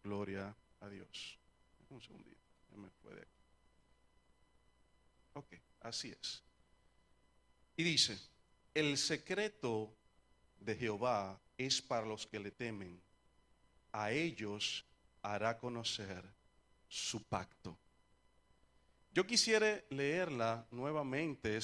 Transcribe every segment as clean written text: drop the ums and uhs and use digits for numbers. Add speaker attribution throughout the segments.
Speaker 1: Gloria a Dios. Un segundito, me fue de aquí. Ok, así es. Y dice, el secreto de Jehová es para los que le temen. A ellos hará conocer su pacto. Yo quisiera leerla nuevamente,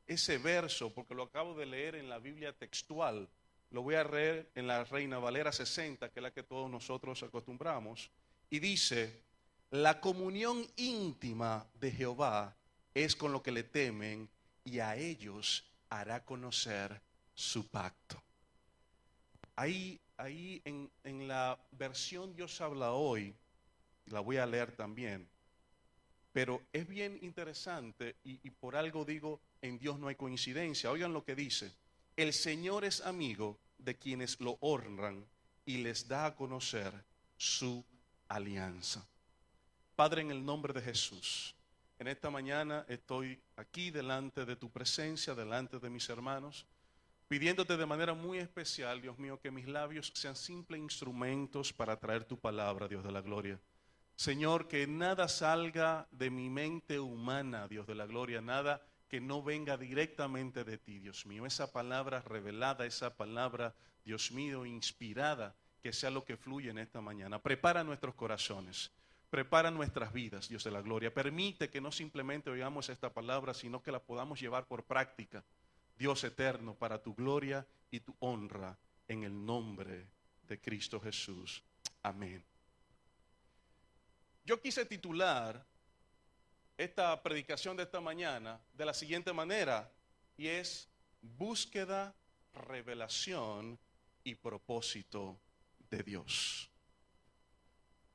Speaker 1: ese verso, porque lo acabo de leer en la Biblia textual. Lo voy a leer en la Reina Valera 60, que es la que todos nosotros acostumbramos. Y dice, la comunión íntima de Jehová es con lo que le temen, y a ellos hará conocer su pacto. Ahí en la versión Dios habla hoy, la voy a leer también, pero es bien interesante y por algo digo, en Dios no hay coincidencia. Oigan lo que dice, el Señor es amigo de quienes lo honran y les da a conocer su alianza. Padre, en el nombre de Jesús, en esta mañana estoy aquí delante de tu presencia, delante de mis hermanos, pidiéndote de manera muy especial, Dios mío, que mis labios sean simples instrumentos para traer tu palabra, Dios de la gloria. Señor, que nada salga de mi mente humana, Dios de la gloria, nada que no venga directamente de ti, Dios mío. Esa palabra revelada, esa palabra, Dios mío, inspirada, que sea lo que fluye en esta mañana. Prepara nuestros corazones, prepara nuestras vidas, Dios de la gloria. Permite que no simplemente oigamos esta palabra, sino que la podamos llevar por práctica, Dios eterno, para tu gloria y tu honra, en el nombre de Cristo Jesús. Amén. Yo quise titular esta predicación de esta mañana de la siguiente manera, y es búsqueda, revelación y propósito de Dios.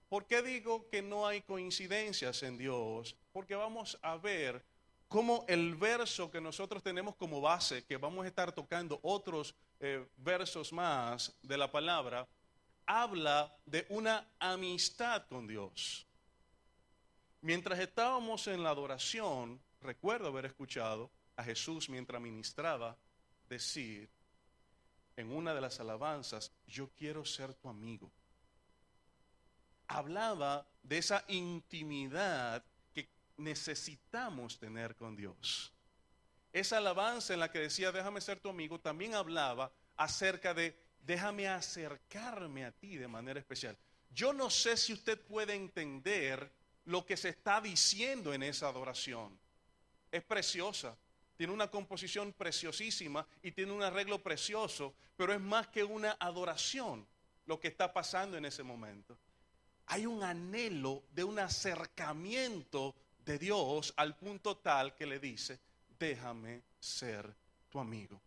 Speaker 1: ¿Por qué digo que no hay coincidencias en Dios? Porque vamos a ver cómo el verso que nosotros tenemos como base, que vamos a estar tocando otros versos más de la palabra, habla de una amistad con Dios. Mientras estábamos en la adoración, recuerdo haber escuchado a Jesús mientras ministraba decir en una de las alabanzas, yo quiero ser tu amigo. Hablaba de esa intimidad que necesitamos tener con Dios. Esa alabanza en la que decía, déjame ser tu amigo, también hablaba acerca de, déjame acercarme a ti de manera especial. Yo no sé si usted puede entender lo que se está diciendo en esa adoración. Es preciosa, tiene una composición preciosísima y tiene un arreglo precioso, pero es más que una adoración lo que está pasando en ese momento. Hay un anhelo de un acercamiento de Dios al punto tal que le dice, déjame ser tu amigo.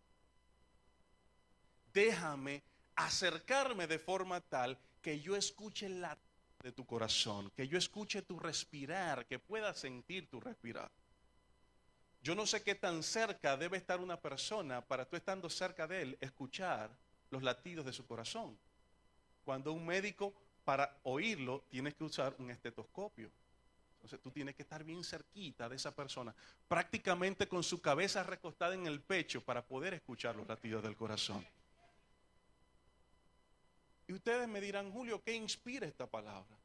Speaker 1: Déjame acercarme de forma tal que yo escuche la de tu corazón, que yo escuche tu respirar, que pueda sentir tu respirar. Yo no sé qué tan cerca debe estar una persona para tú estando cerca de él, escuchar los latidos de su corazón. Cuando un médico, para oírlo, tienes que usar un estetoscopio. Entonces tú tienes que estar bien cerquita de esa persona, prácticamente con su cabeza recostada en el pecho para poder escuchar los latidos del corazón. Y ustedes me dirán, Julio, ¿qué inspira esta palabra?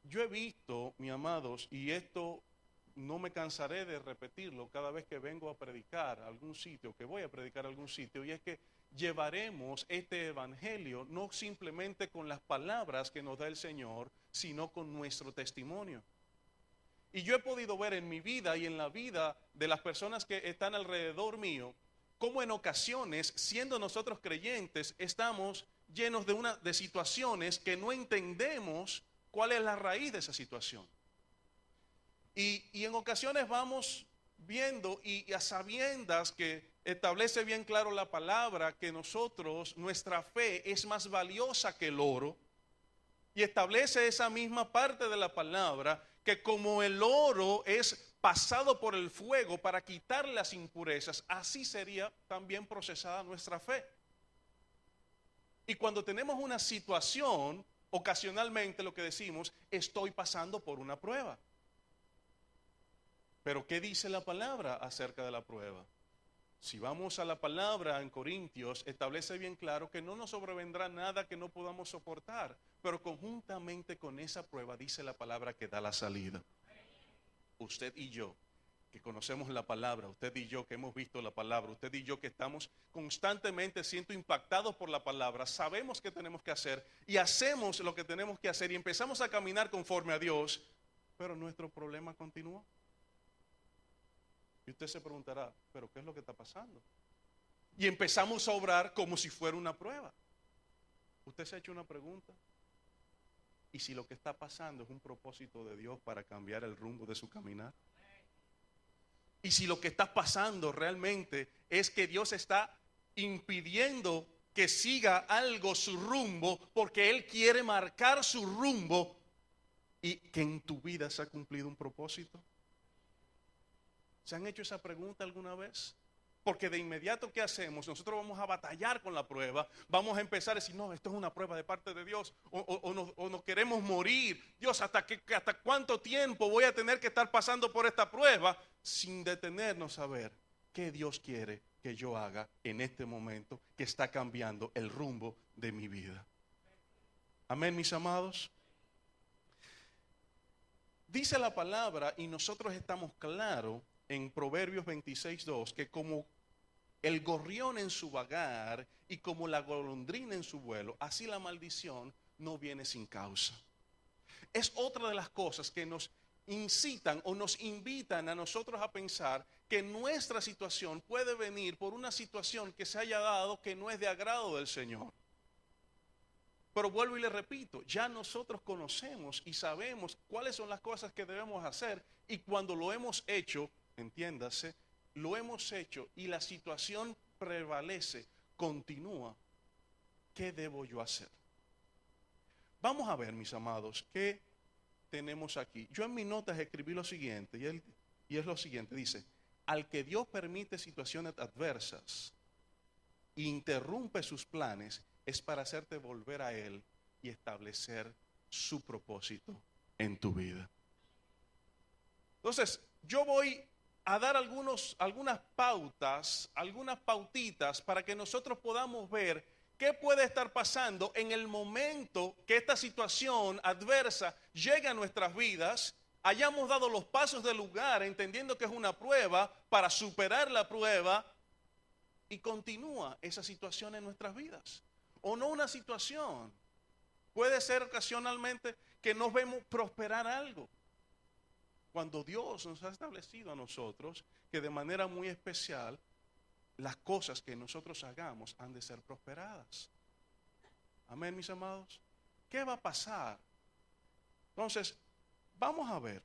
Speaker 1: Yo he visto, mis amados, y esto no me cansaré de repetirlo cada vez que vengo a predicar a algún sitio, que voy a predicar a algún sitio, y es que llevaremos este evangelio no simplemente con las palabras que nos da el Señor, sino con nuestro testimonio. Y yo he podido ver en mi vida y en la vida de las personas que están alrededor mío, cómo en ocasiones, siendo nosotros creyentes, estamos llenos de situaciones que no entendemos cuál es la raíz de esa situación. Y en ocasiones vamos viendo y a sabiendas que establece bien claro la palabra que nosotros, nuestra fe es más valiosa que el oro, y establece esa misma parte de la palabra que como el oro es pasado por el fuego para quitar las impurezas, así sería también procesada nuestra fe. Y cuando tenemos una situación, ocasionalmente lo que decimos, estoy pasando por una prueba. Pero ¿qué dice la palabra acerca de la prueba? Si vamos a la palabra en Corintios, establece bien claro que no nos sobrevendrá nada que no podamos soportar, pero conjuntamente con esa prueba dice la palabra que da la salida. Usted y yo, que conocemos la palabra, usted y yo que hemos visto la palabra, usted y yo que estamos constantemente siendo impactados por la palabra, sabemos qué tenemos que hacer y hacemos lo que tenemos que hacer y empezamos a caminar conforme a Dios, pero nuestro problema continúa. Y usted se preguntará, ¿pero qué es lo que está pasando? Y empezamos a obrar como si fuera una prueba. Usted se ha hecho una pregunta. ¿Y si lo que está pasando es un propósito de Dios para cambiar el rumbo de su caminar? ¿Y si lo que está pasando realmente es que Dios está impidiendo que siga algo su rumbo porque Él quiere marcar su rumbo y que en tu vida se ha cumplido un propósito? ¿Se han hecho esa pregunta alguna vez? Porque de inmediato, ¿qué hacemos? Nosotros vamos a batallar con la prueba, vamos a empezar a decir, no, esto es una prueba de parte de Dios, o nos queremos morir. Dios, ¿hasta cuánto tiempo voy a tener que estar pasando por esta prueba? Sin detenernos a ver qué Dios quiere que yo haga en este momento que está cambiando el rumbo de mi vida. Amén, mis amados. Dice la palabra, y nosotros estamos claros en Proverbios 26:2, que como el gorrión en su vagar y como la golondrina en su vuelo, así la maldición no viene sin causa. Es otra de las cosas que nos incitan o nos invitan a nosotros a pensar que nuestra situación puede venir por una situación que se haya dado que no es de agrado del Señor. Pero vuelvo y le repito, ya nosotros conocemos y sabemos cuáles son las cosas que debemos hacer y cuando lo hemos hecho, entiéndase, lo hemos hecho y la situación prevalece, continúa, ¿qué debo yo hacer? Vamos a ver, mis amados, ¿qué tenemos aquí? Yo en mis notas escribí lo siguiente, y es lo siguiente, dice, al que Dios permite situaciones adversas, interrumpe sus planes, es para hacerte volver a Él y establecer su propósito en tu vida. Entonces, yo voy a dar algunas pautas, algunas pautitas para que nosotros podamos ver qué puede estar pasando en el momento que esta situación adversa llegue a nuestras vidas, hayamos dado los pasos del lugar, entendiendo que es una prueba, para superar la prueba y continúa esa situación en nuestras vidas. O no una situación, puede ser ocasionalmente que nos vemos prosperar algo. Cuando Dios nos ha establecido a nosotros que de manera muy especial las cosas que nosotros hagamos han de ser prosperadas. Amén, mis amados. ¿Qué va a pasar? Entonces, vamos a ver.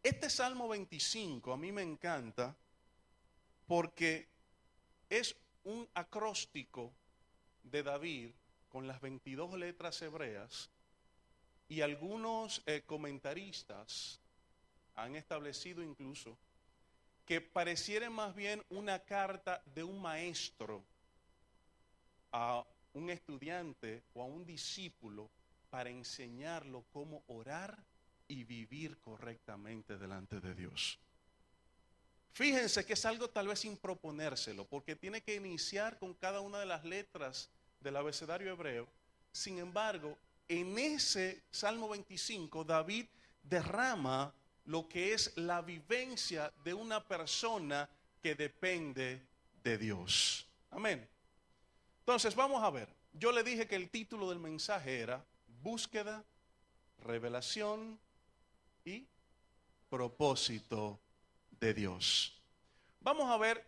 Speaker 1: Este Salmo 25 a mí me encanta porque es un acróstico de David con las 22 letras hebreas y algunos comentaristas han establecido incluso que pareciera más bien una carta de un maestro a un estudiante o a un discípulo para enseñarlo cómo orar y vivir correctamente delante de Dios. Fíjense que es algo tal vez sin proponérselo, porque tiene que iniciar con cada una de las letras del abecedario hebreo. Sin embargo, en ese Salmo 25, David derrama lo que es la vivencia de una persona que depende de Dios. Amén. Entonces, vamos a ver. Yo le dije que el título del mensaje era búsqueda, revelación y propósito de Dios. Vamos a ver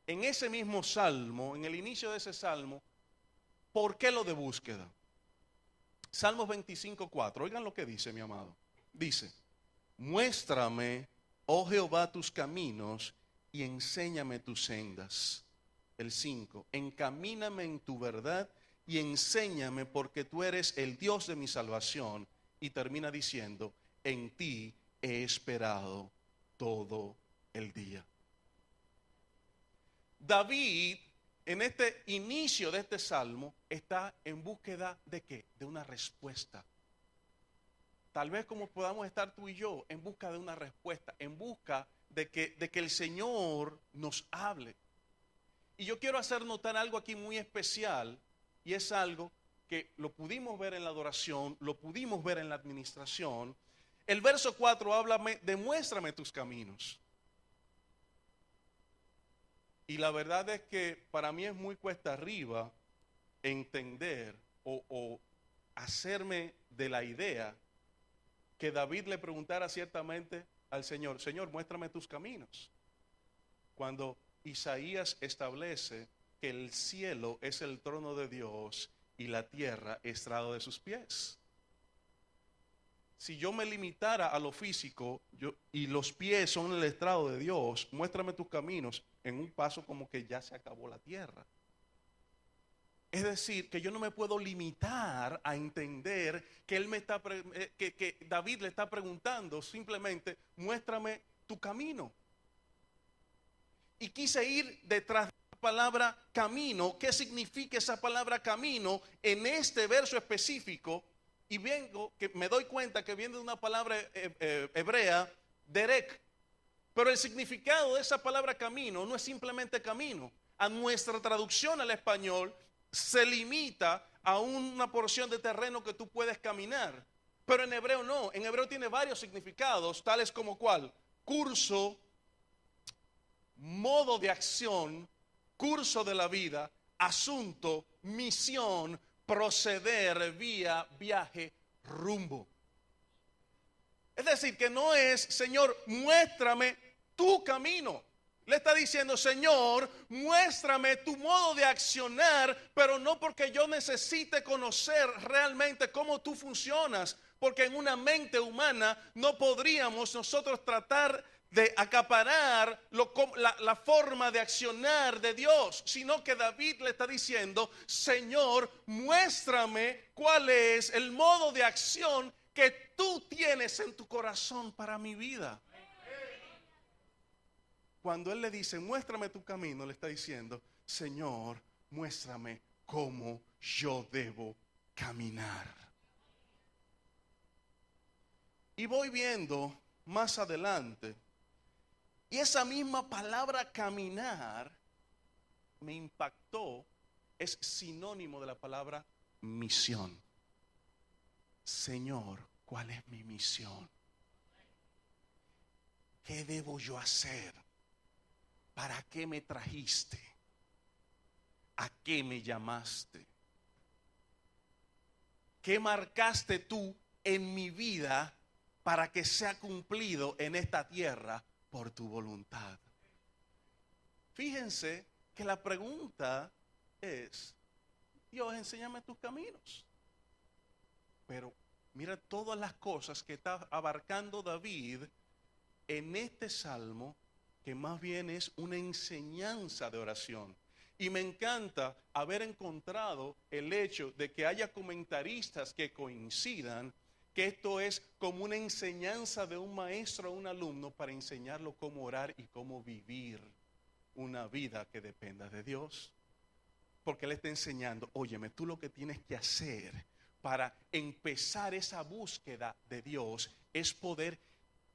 Speaker 1: en ese mismo salmo, en el inicio de ese salmo, ¿por qué lo de búsqueda? Salmos 25:4, oigan lo que dice, mi amado. Dice, muéstrame, oh Jehová, tus caminos y enséñame tus sendas. El 5, encamíname en tu verdad y enséñame porque tú eres el Dios de mi salvación. Y termina diciendo, en ti he esperado todo el día. David, en este inicio de este salmo, está en búsqueda de ¿qué? De una respuesta. Tal vez como podamos estar tú y yo en busca de una respuesta, en busca de que el Señor nos hable. Y yo quiero hacer notar algo aquí muy especial, y es algo que lo pudimos ver en la adoración, lo pudimos ver en la administración. El verso 4 habla, demuéstrame tus caminos. Y la verdad es que para mí es muy cuesta arriba entender o hacerme de la idea que David le preguntara ciertamente al Señor, Señor, muéstrame tus caminos. Cuando Isaías establece que el cielo es el trono de Dios y la tierra estrado de sus pies. Si yo me limitara a lo físico y los pies son el estrado de Dios, muéstrame tus caminos, en un paso como que ya se acabó la tierra. Es decir, que yo no me puedo limitar a entender que él que David le está preguntando simplemente, muéstrame tu camino. Y quise ir detrás de la palabra camino. ¿Qué significa esa palabra camino en este verso específico? Y me doy cuenta que viene de una palabra hebrea, derek. Pero el significado de esa palabra camino no es simplemente camino. A nuestra traducción al español se limita a una porción de terreno que tú puedes caminar. Pero en hebreo no. En hebreo tiene varios significados, tales como ¿cuál? Curso, modo de acción, curso de la vida, asunto, misión, proceder, vía, viaje, rumbo. Es decir, que no es, Señor, muéstrame tu camino. Le está diciendo, Señor, muéstrame tu modo de accionar, pero no porque yo necesite conocer realmente cómo tú funcionas, porque en una mente humana no podríamos nosotros tratar de acaparar la forma de accionar de Dios, sino que David le está diciendo, Señor, muéstrame cuál es el modo de acción que tú tienes en tu corazón para mi vida. Cuando él le dice, muéstrame tu camino, le está diciendo, Señor, muéstrame cómo yo debo caminar. Y voy viendo más adelante, y esa misma palabra caminar me impactó, es sinónimo de la palabra misión. Señor, ¿cuál es mi misión? ¿Qué debo yo hacer? ¿Para qué me trajiste? ¿A qué me llamaste? ¿Qué marcaste tú en mi vida para que sea cumplido en esta tierra por tu voluntad? Fíjense que la pregunta es, Dios, enséñame tus caminos. Pero mira todas las cosas que está abarcando David en este salmo, que más bien es una enseñanza de oración. Y me encanta haber encontrado el hecho de que haya comentaristas que coincidan que esto es como una enseñanza de un maestro a un alumno para enseñarlo cómo orar y cómo vivir una vida que dependa de Dios. Porque él está enseñando, óyeme, tú lo que tienes que hacer para empezar esa búsqueda de Dios es poder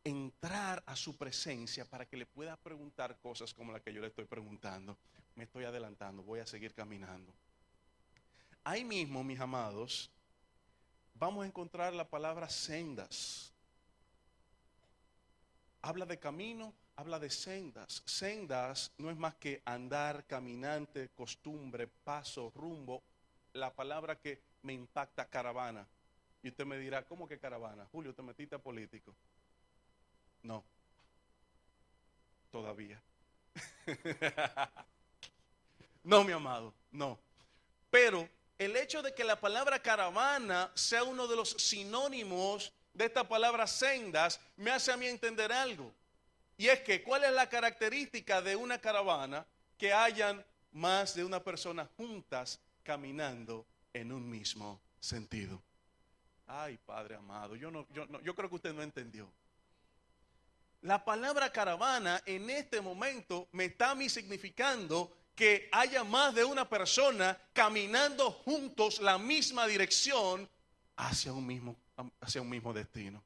Speaker 1: entrar a su presencia para que le pueda preguntar cosas como la que yo le estoy preguntando. Me estoy adelantando, voy a seguir caminando. Ahí mismo, mis amados, vamos a encontrar la palabra sendas. Habla de camino, habla de sendas. Sendas no es más que andar, caminante, costumbre, paso, rumbo. La palabra que me impacta, caravana. Y usted me dirá, ¿cómo que caravana? Julio, ¿te metiste a político? No, todavía. No, mi amado, no. Pero el hecho de que la palabra caravana sea uno de los sinónimos de esta palabra sendas me hace a mí entender algo. Y es que, ¿cuál es la característica de una caravana? Que hayan más de una persona juntas caminando en un mismo sentido. Ay, Padre amado, yo creo que usted no entendió. La palabra caravana en este momento me está a mí significando que haya más de una persona caminando juntos la misma dirección hacia un mismo destino.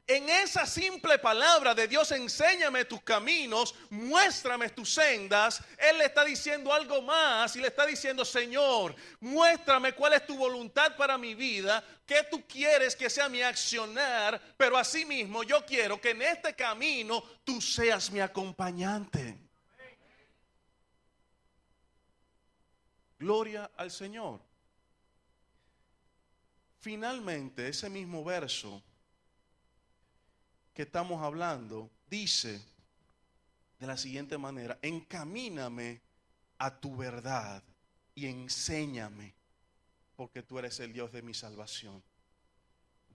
Speaker 1: En esa simple palabra de Dios, enséñame tus caminos, muéstrame tus sendas. Él le está diciendo algo más y le está diciendo, Señor, muéstrame cuál es tu voluntad para mi vida, qué tú quieres que sea mi accionar, pero asimismo yo quiero que en este camino tú seas mi acompañante. Gloria al Señor. Finalmente, ese mismo verso que estamos hablando dice de la siguiente manera: encamíname a tu verdad y enséñame, porque tú eres el Dios de mi salvación.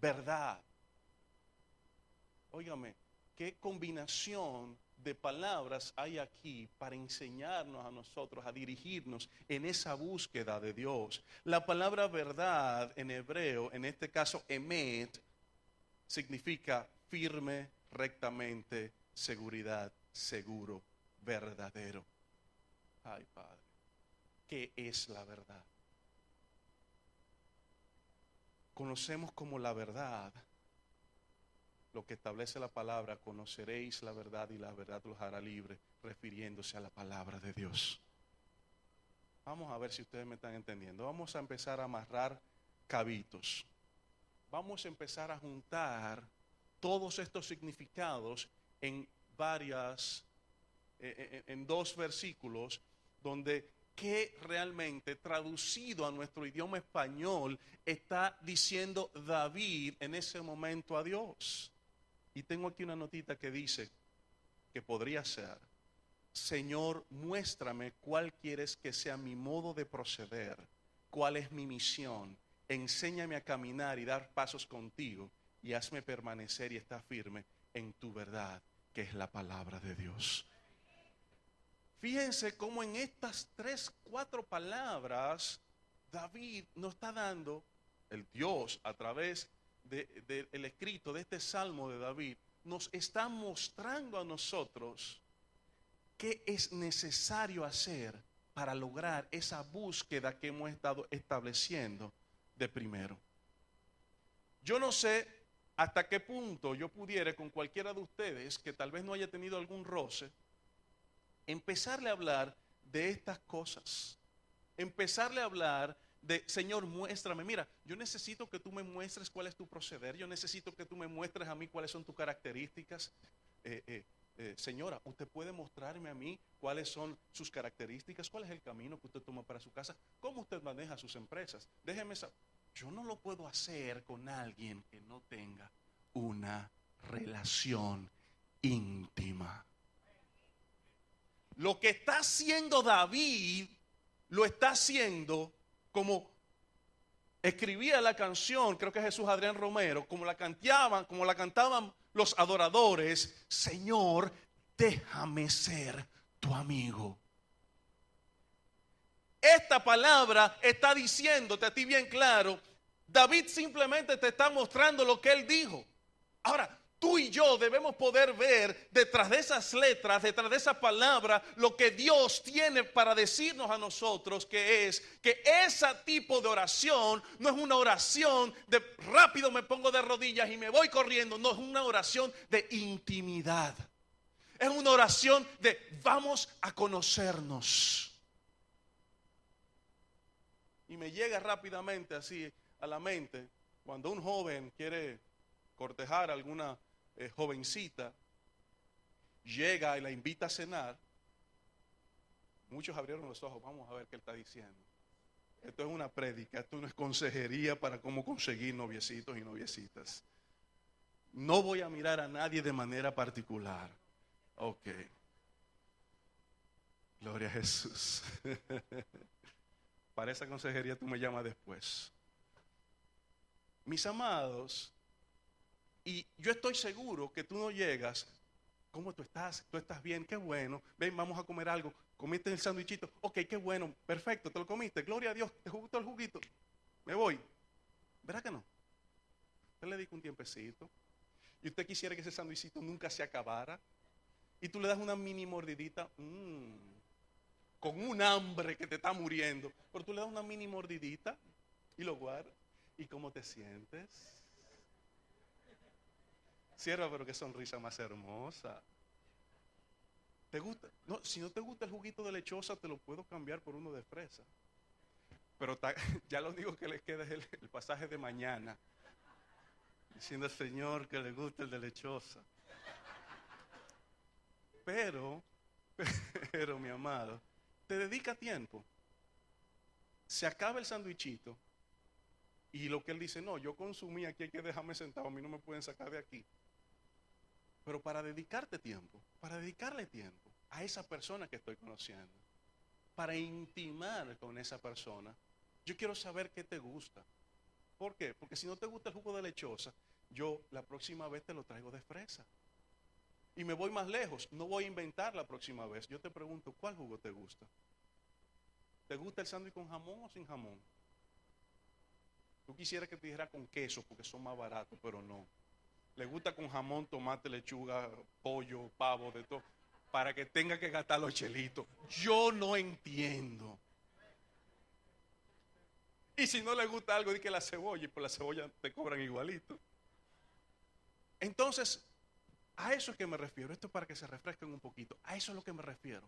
Speaker 1: Verdad. Óigame, qué combinación de palabras hay aquí para enseñarnos a nosotros a dirigirnos en esa búsqueda de Dios. La palabra verdad en hebreo, en este caso emet, significa firme, rectamente, seguridad, seguro, verdadero. Ay, Padre, ¿qué es la verdad? Conocemos como la verdad lo que establece la palabra: conoceréis la verdad y la verdad los hará libre, refiriéndose a la palabra de Dios. Vamos a ver si ustedes me están entendiendo. Vamos a empezar a amarrar cabitos. Vamos a empezar a juntar todos estos significados en dos versículos, donde que realmente traducido a nuestro idioma español está diciendo David en ese momento a Dios. Y tengo aquí una notita que dice que podría ser: Señor, muéstrame cuál quieres que sea mi modo de proceder, cuál es mi misión, enséñame a caminar y dar pasos contigo, y hazme permanecer y estar firme en tu verdad, que es la palabra de Dios. Fíjense cómo en estas 3, 4 palabras David nos está dando, el Dios a través del escrito de este salmo de David, nos está mostrando a nosotros qué es necesario hacer para lograr esa búsqueda que hemos estado estableciendo de primero. Yo no sé hasta qué punto yo pudiera con cualquiera de ustedes que tal vez no haya tenido algún roce, empezarle a hablar de estas cosas, empezarle a hablar de: Señor, muéstrame, mira, yo necesito que tú me muestres cuál es tu proceder, yo necesito que tú me muestres a mí cuáles son tus características. Señora, usted puede mostrarme a mí cuáles son sus características, cuál es el camino que usted toma para su casa, cómo usted maneja sus empresas. Déjeme saber. Yo no lo puedo hacer con alguien que no tenga una relación íntima. Lo que está haciendo David, lo está haciendo como escribía la canción, creo que Jesús Adrián Romero, como la cantaban los adoradores: Señor, déjame ser tu amigo. Esta palabra está diciéndote a ti bien claro: David simplemente te está mostrando lo que él dijo. Ahora, tú y yo debemos poder ver detrás de esas letras, detrás de esa palabra, lo que Dios tiene para decirnos a nosotros, que es que ese tipo de oración no es una oración de rápido me pongo de rodillas y me voy corriendo. No, es una oración de intimidad. Es una oración de vamos a conocernos. Y me llega rápidamente así a la mente cuando un joven quiere cortejar a alguna jovencita, llega y la invita a cenar. Muchos abrieron los ojos. Vamos a ver qué él está diciendo. Esto es una prédica, esto no es consejería para cómo conseguir noviecitos y noviecitas. No voy a mirar a nadie de manera particular. Ok. Gloria a Jesús. Para esa consejería tú me llamas después. Mis amados, y yo estoy seguro que tú no llegas: ¿cómo tú estás? ¿Tú estás bien? Qué bueno. Ven, vamos a comer algo. ¿Comiste el sándwichito? Ok, qué bueno. Perfecto, te lo comiste. Gloria a Dios. ¿Te gustó el juguito? Me voy. ¿Verdad que no? Usted le dedica un tiempecito y usted quisiera que ese sándwichito nunca se acabara, y tú le das una mini mordidita, con un hambre que te está muriendo, pero tú le das una mini mordidita y lo guardas. ¿Y cómo te sientes? Sierva, pero qué sonrisa más hermosa. ¿Te gusta? No, si no te gusta el juguito de lechosa, te lo puedo cambiar por uno de fresa. Pero ya lo único que le queda es el pasaje de mañana, diciendo al Señor que le gusta el de lechosa. Pero, pero mi amado, te dedica tiempo. Se acaba el sandwichito y lo que él dice, no, yo consumí aquí, hay que dejarme sentado, a mí no me pueden sacar de aquí. Pero para dedicarle tiempo a esa persona que estoy conociendo, para intimar con esa persona, yo quiero saber qué te gusta. ¿Por qué? Porque si no te gusta el jugo de lechosa, yo la próxima vez te lo traigo de fresa. Y me voy más lejos, no voy a inventar la próxima vez. Yo te pregunto, ¿cuál jugo te gusta? ¿Te gusta el sándwich con jamón o sin jamón? Tú quisieras que te dijera con queso porque son más baratos, pero no. Le gusta con jamón, tomate, lechuga, pollo, pavo, de todo, para que tenga que gastar los chelitos. Yo no entiendo. Y si no le gusta algo, di que la cebolla, y por la cebolla te cobran igualito. Entonces, a eso es que me refiero. Esto es para que se refresquen un poquito. A eso es lo que me refiero.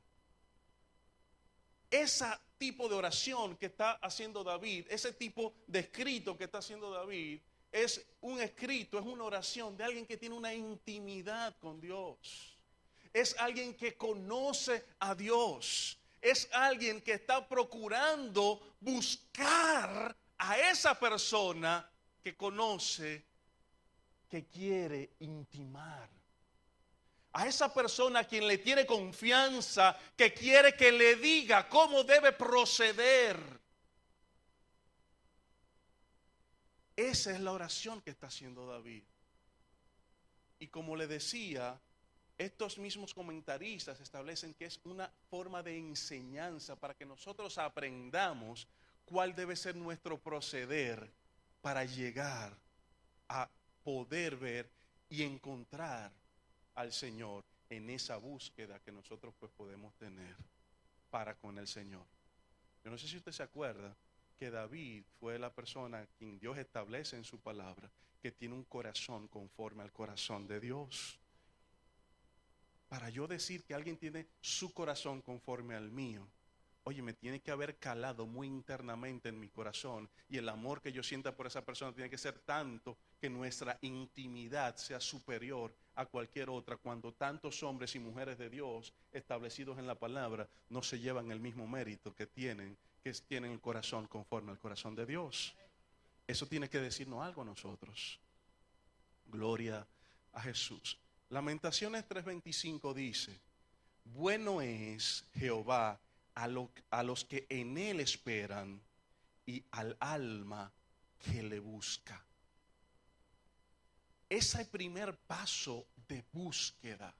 Speaker 1: Ese tipo de oración que está haciendo David, ese tipo de escrito que está haciendo David, es un escrito, es una oración de alguien que tiene una intimidad con Dios. Es alguien que conoce a Dios. Es alguien que está procurando buscar a esa persona que conoce, que quiere intimar. A esa persona a quien le tiene confianza, que quiere que le diga cómo debe proceder. Esa es la oración que está haciendo David. Y como le decía, estos mismos comentaristas establecen que es una forma de enseñanza para que nosotros aprendamos cuál debe ser nuestro proceder para llegar a poder ver y encontrar al Señor en esa búsqueda que nosotros pues podemos tener para con el Señor. Yo no sé si usted se acuerda que David fue la persona a quien Dios establece en su palabra que tiene un corazón conforme al corazón de Dios. Para yo decir que alguien tiene su corazón conforme al mío, oye, me tiene que haber calado muy internamente en mi corazón, y el amor que yo sienta por esa persona tiene que ser tanto que nuestra intimidad sea superior a cualquier otra, cuando tantos hombres y mujeres de Dios establecidos en la palabra no se llevan el mismo mérito que tienen el corazón conforme al corazón de Dios. Eso tiene que decirnos algo a nosotros. Gloria a Jesús. Lamentaciones 3:25 dice: bueno es Jehová a los que en él esperan y al alma que le busca. Ese primer paso de búsqueda,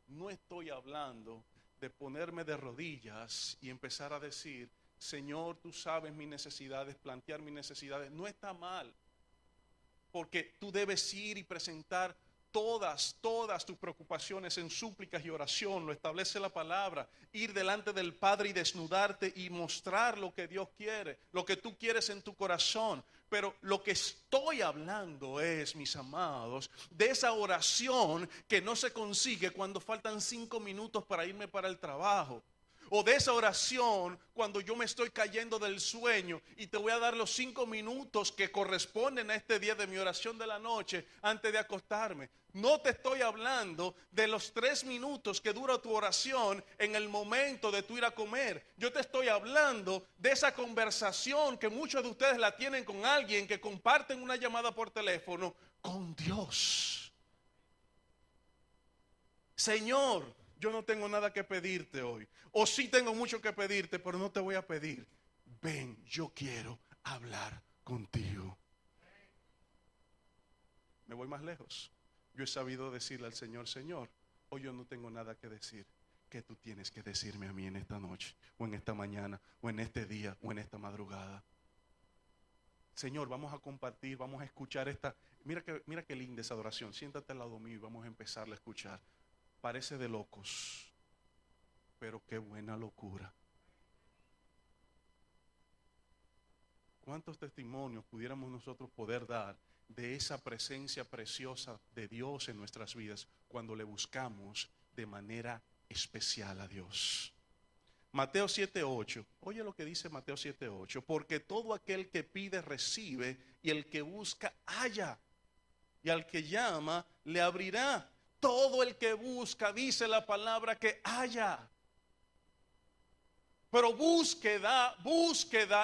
Speaker 1: no estoy hablando de ponerme de rodillas y empezar a decir, Señor, tú sabes mis necesidades, plantear mis necesidades. No está mal, porque tú debes ir y presentar todas tus preocupaciones en súplicas y oración. Lo establece la palabra. Ir delante del Padre y desnudarte y mostrar lo que Dios quiere, lo que tú quieres en tu corazón. Pero lo que estoy hablando es, mis amados, de esa oración que no se consigue cuando faltan 5 minutos para irme para el trabajo. O de esa oración cuando yo me estoy cayendo del sueño y te voy a dar los 5 minutos que corresponden a este día de mi oración de la noche antes de acostarme. No te estoy hablando de los 3 minutos que dura tu oración en el momento de tu ir a comer. Yo te estoy hablando de esa conversación que muchos de ustedes la tienen con alguien, que comparten una llamada por teléfono con Dios. Señor, yo no tengo nada que pedirte hoy. O sí tengo mucho que pedirte, pero no te voy a pedir. Ven, yo quiero hablar contigo. Me voy más lejos. Yo he sabido decirle al Señor, Señor, hoy yo no tengo nada que decir. ¿Qué tú tienes que decirme a mí en esta noche, o en esta mañana, o en este día, o en esta madrugada? Señor, vamos a compartir, vamos a escuchar esta. Mira qué linda esa adoración. Siéntate al lado mío y vamos a empezarla a escuchar. Parece de locos, pero qué buena locura. ¿Cuántos testimonios pudiéramos nosotros poder dar de esa presencia preciosa de Dios en nuestras vidas cuando le buscamos de manera especial a Dios? Mateo 7:8, oye lo que dice Mateo 7:8, porque todo aquel que pide recibe, y el que busca halla, y al que llama le abrirá. Todo el que busca, dice la palabra, que halla. Pero búsqueda,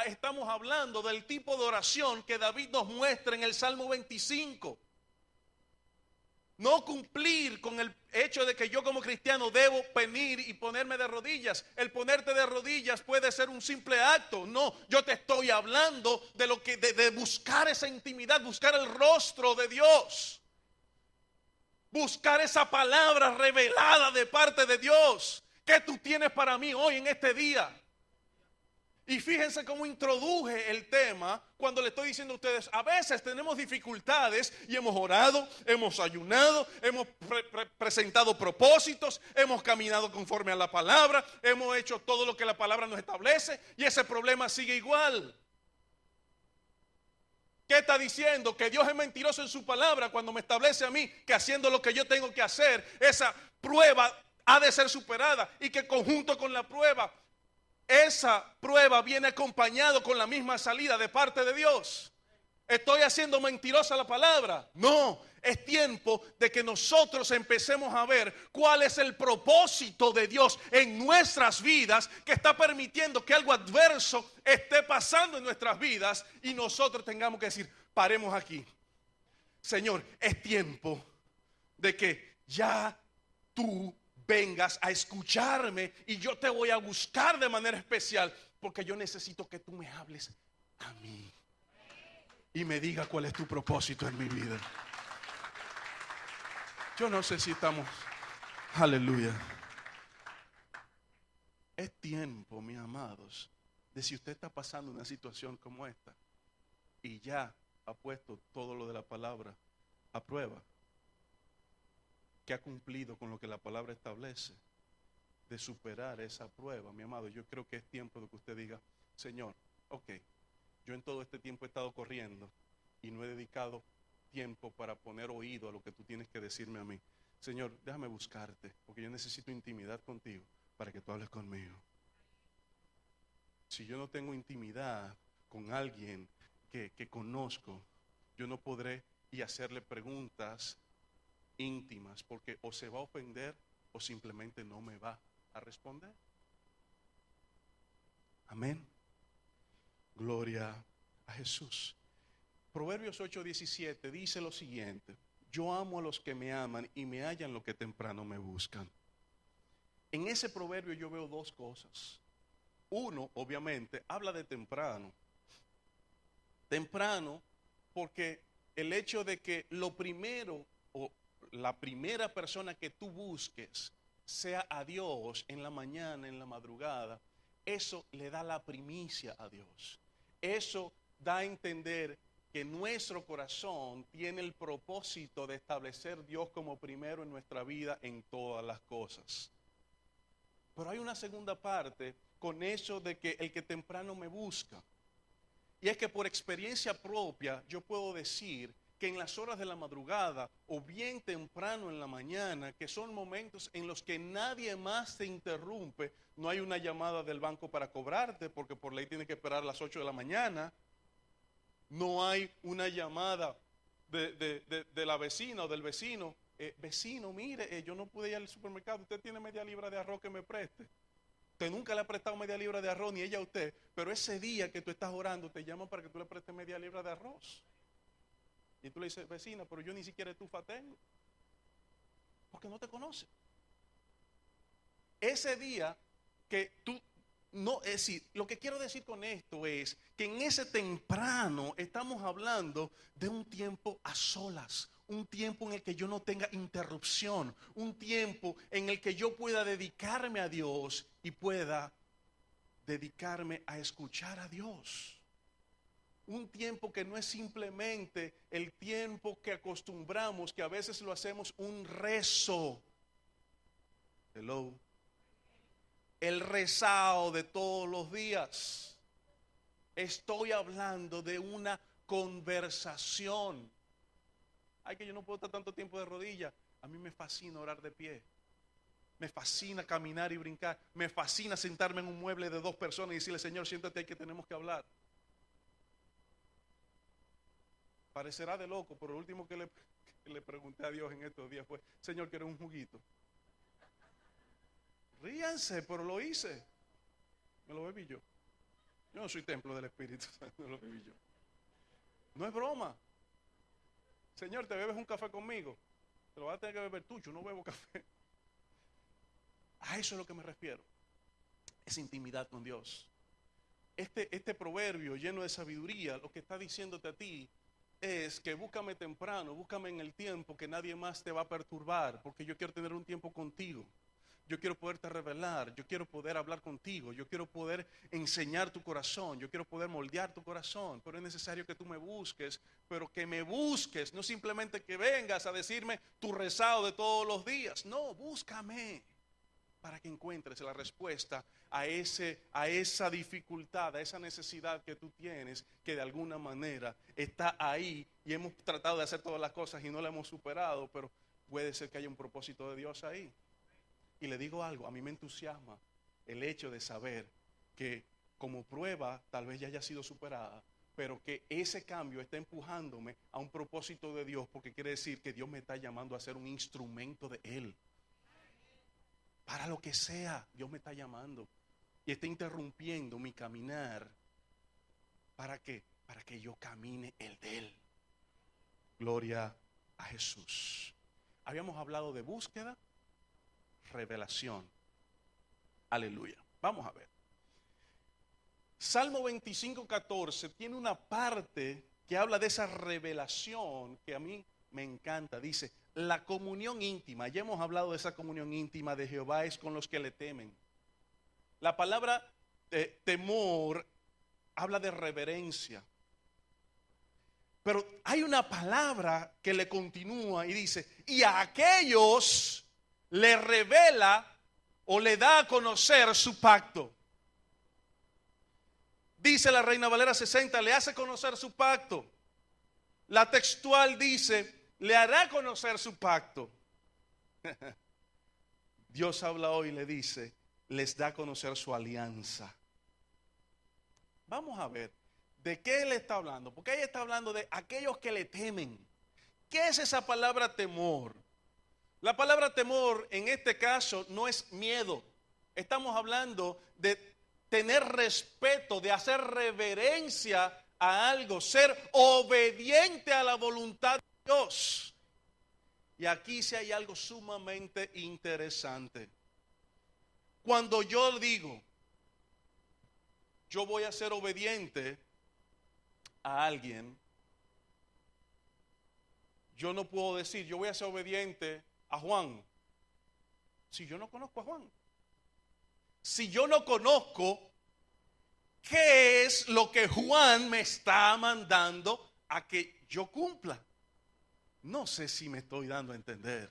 Speaker 1: estamos hablando del tipo de oración que David nos muestra en el Salmo 25. No cumplir con el hecho de que yo como cristiano debo venir y ponerme de rodillas. El ponerte de rodillas puede ser un simple acto. No, yo te estoy hablando de lo que de buscar esa intimidad, buscar el rostro de Dios. Buscar esa palabra revelada de parte de Dios. ¿Qué tú tienes para mí hoy en este día? Y fíjense cómo introduje el tema cuando le estoy diciendo a ustedes, a veces tenemos dificultades y hemos orado, hemos ayunado, hemos presentado propósitos, hemos caminado conforme a la palabra, hemos hecho todo lo que la palabra nos establece y ese problema sigue igual. ¿Qué está diciendo? Que Dios es mentiroso en su palabra cuando me establece a mí que haciendo lo que yo tengo que hacer, esa prueba ha de ser superada y que conjunto con la prueba, esa prueba viene acompañado con la misma salida de parte de Dios. ¿Estoy haciendo mentirosa la palabra? No, es tiempo de que nosotros empecemos a ver cuál es el propósito de Dios en nuestras vidas, que está permitiendo que algo adverso esté pasando en nuestras vidas y nosotros tengamos que decir, paremos aquí. Señor, es tiempo de que ya tú vengas a escucharme y yo te voy a buscar de manera especial porque yo necesito que tú me hables a mí y me diga cuál es tu propósito en mi vida. Yo no sé si estamos, aleluya. Es tiempo, mis amados, de si usted está pasando una situación como esta y ya ha puesto todo lo de la palabra a prueba, que ha cumplido con lo que la palabra establece, de superar esa prueba, mi amado, yo creo que es tiempo de que usted diga, Señor, ok, yo en todo este tiempo he estado corriendo y no he dedicado tiempo para poner oído a lo que tú tienes que decirme a mí. Señor, déjame buscarte, porque yo necesito intimidad contigo para que tú hables conmigo. Si yo no tengo intimidad con alguien que conozco, yo no podré y hacerle preguntas íntimas, porque o se va a ofender o simplemente no me va a responder. Amén. Gloria a Jesús. Proverbios 8:17 dice lo siguiente: yo amo a los que me aman y me hallan los que temprano me buscan. En ese proverbio yo veo dos cosas. Uno, obviamente, habla de temprano. Temprano porque el hecho de que lo primero o la primera persona que tú busques sea a Dios en la mañana, en la madrugada, eso le da la primicia a Dios. Eso da a entender que nuestro corazón tiene el propósito de establecer Dios como primero en nuestra vida en todas las cosas. Pero hay una segunda parte con eso de que el que temprano me busca. Y es que por experiencia propia yo puedo decir que en las horas de la madrugada o bien temprano en la mañana, que son momentos en los que nadie más te interrumpe, no hay una llamada del banco para cobrarte porque por ley tiene que esperar a las 8 de la mañana, no hay una llamada de la vecina o del vecino, vecino, mire, yo no pude ir al supermercado, usted tiene media libra de arroz que me preste. Usted nunca le ha prestado media libra de arroz, ni ella a usted, pero ese día que tú estás orando te llaman para que tú le prestes media libra de arroz. Y tú le dices, vecina, pero yo ni siquiera estufa tengo, porque no te conoce. Ese día que tú, no, es decir, lo que quiero decir con esto es que en ese temprano estamos hablando de un tiempo a solas, un tiempo en el que yo no tenga interrupción, un tiempo en el que yo pueda dedicarme a Dios y pueda dedicarme a escuchar a Dios. Un tiempo que no es simplemente el tiempo que acostumbramos, que a veces lo hacemos un rezo. El rezado de todos los días. Estoy hablando de una conversación. Ay, que yo no puedo estar tanto tiempo de rodillas. A mí me fascina orar de pie. Me fascina caminar y brincar. Me fascina sentarme en un mueble de 2 personas y decirle, Señor, siéntate ahí que tenemos que hablar. Parecerá de loco, pero lo último que le pregunté a Dios en estos días fue, Señor, quiero un juguito. Ríanse, pero lo hice. Me lo bebí yo. Yo no soy templo del Espíritu, me lo bebí yo. No es broma. Señor, ¿te bebes un café conmigo? Te lo vas a tener que beber tú, yo no bebo café. A eso es a lo que me refiero. Es intimidad con Dios. Este proverbio lleno de sabiduría, lo que está diciéndote a ti es que búscame temprano, búscame en el tiempo que nadie más te va a perturbar, porque yo quiero tener un tiempo contigo. Yo quiero poderte revelar, yo quiero poder hablar contigo, yo quiero poder enseñar tu corazón, yo quiero poder moldear tu corazón, pero es necesario que tú me busques, pero que me busques, no simplemente que vengas a decirme tu rezado de todos los días, no, búscame para que encuentres la respuesta a esa dificultad, a esa necesidad que tú tienes, que de alguna manera está ahí y hemos tratado de hacer todas las cosas y no la hemos superado, pero puede ser que haya un propósito de Dios ahí. Y le digo algo, a mí me entusiasma el hecho de saber que como prueba tal vez ya haya sido superada, pero que ese cambio está empujándome a un propósito de Dios, porque quiere decir que Dios me está llamando a ser un instrumento de Él. Para lo que sea, Dios me está llamando y está interrumpiendo mi caminar. ¿Para qué? Para que yo camine el de Él. Gloria a Jesús. Habíamos hablado de búsqueda, revelación. Aleluya. Vamos a ver. Salmo 25:14 tiene una parte que habla de esa revelación que a mí me encanta. Dice, la comunión íntima. Ya hemos hablado de esa comunión íntima de Jehová es con los que le temen. La palabra temor habla de reverencia. Pero hay una palabra que le continúa y dice, y a aquellos le revela o le da a conocer su pacto. Dice la Reina Valera 60, le hace conocer su pacto. La textual dice, le hará conocer su pacto. Dios habla hoy y le dice, les da a conocer su alianza. Vamos a ver, ¿de qué él está hablando? Porque ahí está hablando de aquellos que le temen. ¿Qué es esa palabra temor? La palabra temor en este caso no es miedo. Estamos hablando de tener respeto, de hacer reverencia a algo, ser obediente a la voluntad de Dios. Y aquí sí hay algo sumamente interesante. Cuando yo digo, yo voy a ser obediente a alguien, yo no puedo decir, yo voy a ser obediente a Juan, si yo no conozco a Juan. Si yo no conozco qué es lo que Juan me está mandando a que yo cumpla. No sé si me estoy dando a entender.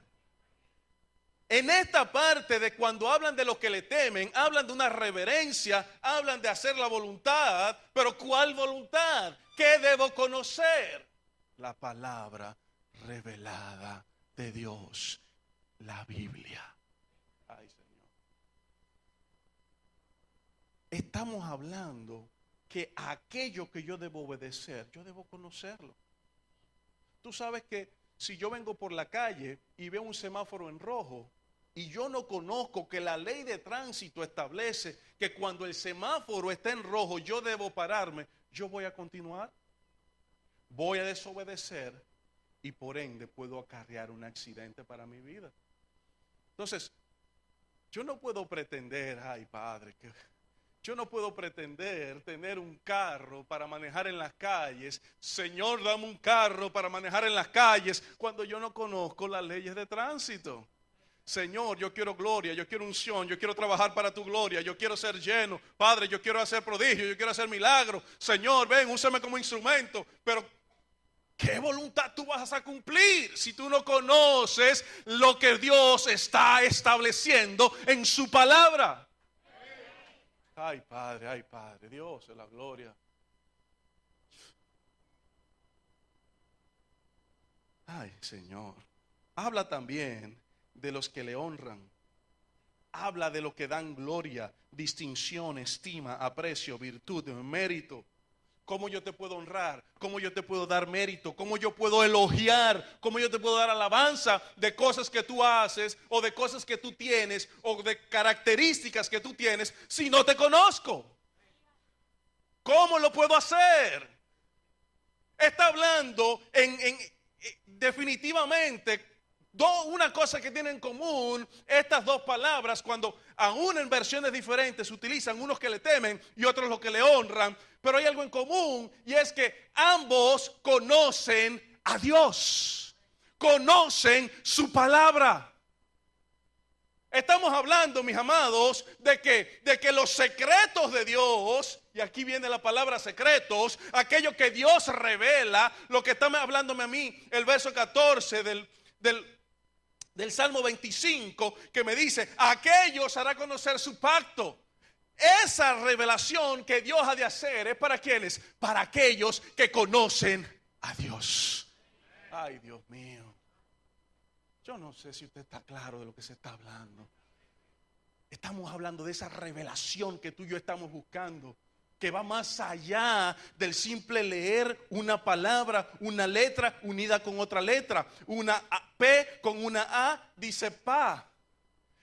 Speaker 1: En esta parte de cuando hablan de los que le temen, hablan de una reverencia, hablan de hacer la voluntad, pero ¿cuál voluntad? ¿Qué debo conocer? La palabra revelada de Dios, la Biblia. Ay, Señor. Estamos hablando que aquello que yo debo obedecer, yo debo conocerlo. Tú sabes que si yo vengo por la calle y veo un semáforo en rojo y yo no conozco que la ley de tránsito establece que cuando el semáforo está en rojo yo debo pararme, yo voy a continuar, voy a desobedecer y por ende puedo acarrear un accidente para mi vida. Entonces, yo no puedo pretender, ay Padre, que yo no puedo pretender tener un carro para manejar en las calles. Señor, dame un carro para manejar en las calles cuando yo no conozco las leyes de tránsito. Señor, yo quiero gloria, yo quiero unción, yo quiero trabajar para tu gloria, yo quiero ser lleno. Padre, yo quiero hacer prodigios, yo quiero hacer milagros. Señor, ven, úsame como instrumento. Pero, ¿qué voluntad tú vas a cumplir si tú no conoces lo que Dios está estableciendo en su palabra? Ay Padre, Dios es la gloria. Ay, Señor. Habla también de los que le honran. Habla de los que dan gloria, distinción, estima, aprecio, virtud, mérito. ¿Cómo yo te puedo honrar? ¿Cómo yo te puedo dar mérito? ¿Cómo yo puedo elogiar? ¿Cómo yo te puedo dar alabanza de cosas que tú haces o de cosas que tú tienes o de características que tú tienes si no te conozco? ¿Cómo lo puedo hacer? Está hablando definitivamente una cosa que tienen en común estas dos palabras, cuando aún en versiones diferentes se utilizan, unos que le temen y otros los que le honran, pero hay algo en común, y es que ambos conocen a Dios, conocen su palabra. Estamos hablando, mis amados, de que los secretos de Dios, y aquí viene la palabra secretos, aquello que Dios revela, lo que está hablándome a mí, el verso 14 del Salmo 25, que me dice, a aquellos hará conocer su pacto. Esa revelación que Dios ha de hacer es para quienes, para aquellos que conocen a Dios. Ay, Dios mío. Yo no sé si usted está claro de lo que se está hablando. Estamos hablando de esa revelación que tú y yo estamos buscando, que va más allá del simple leer una palabra, una letra unida con otra letra. Una P con una A dice pa.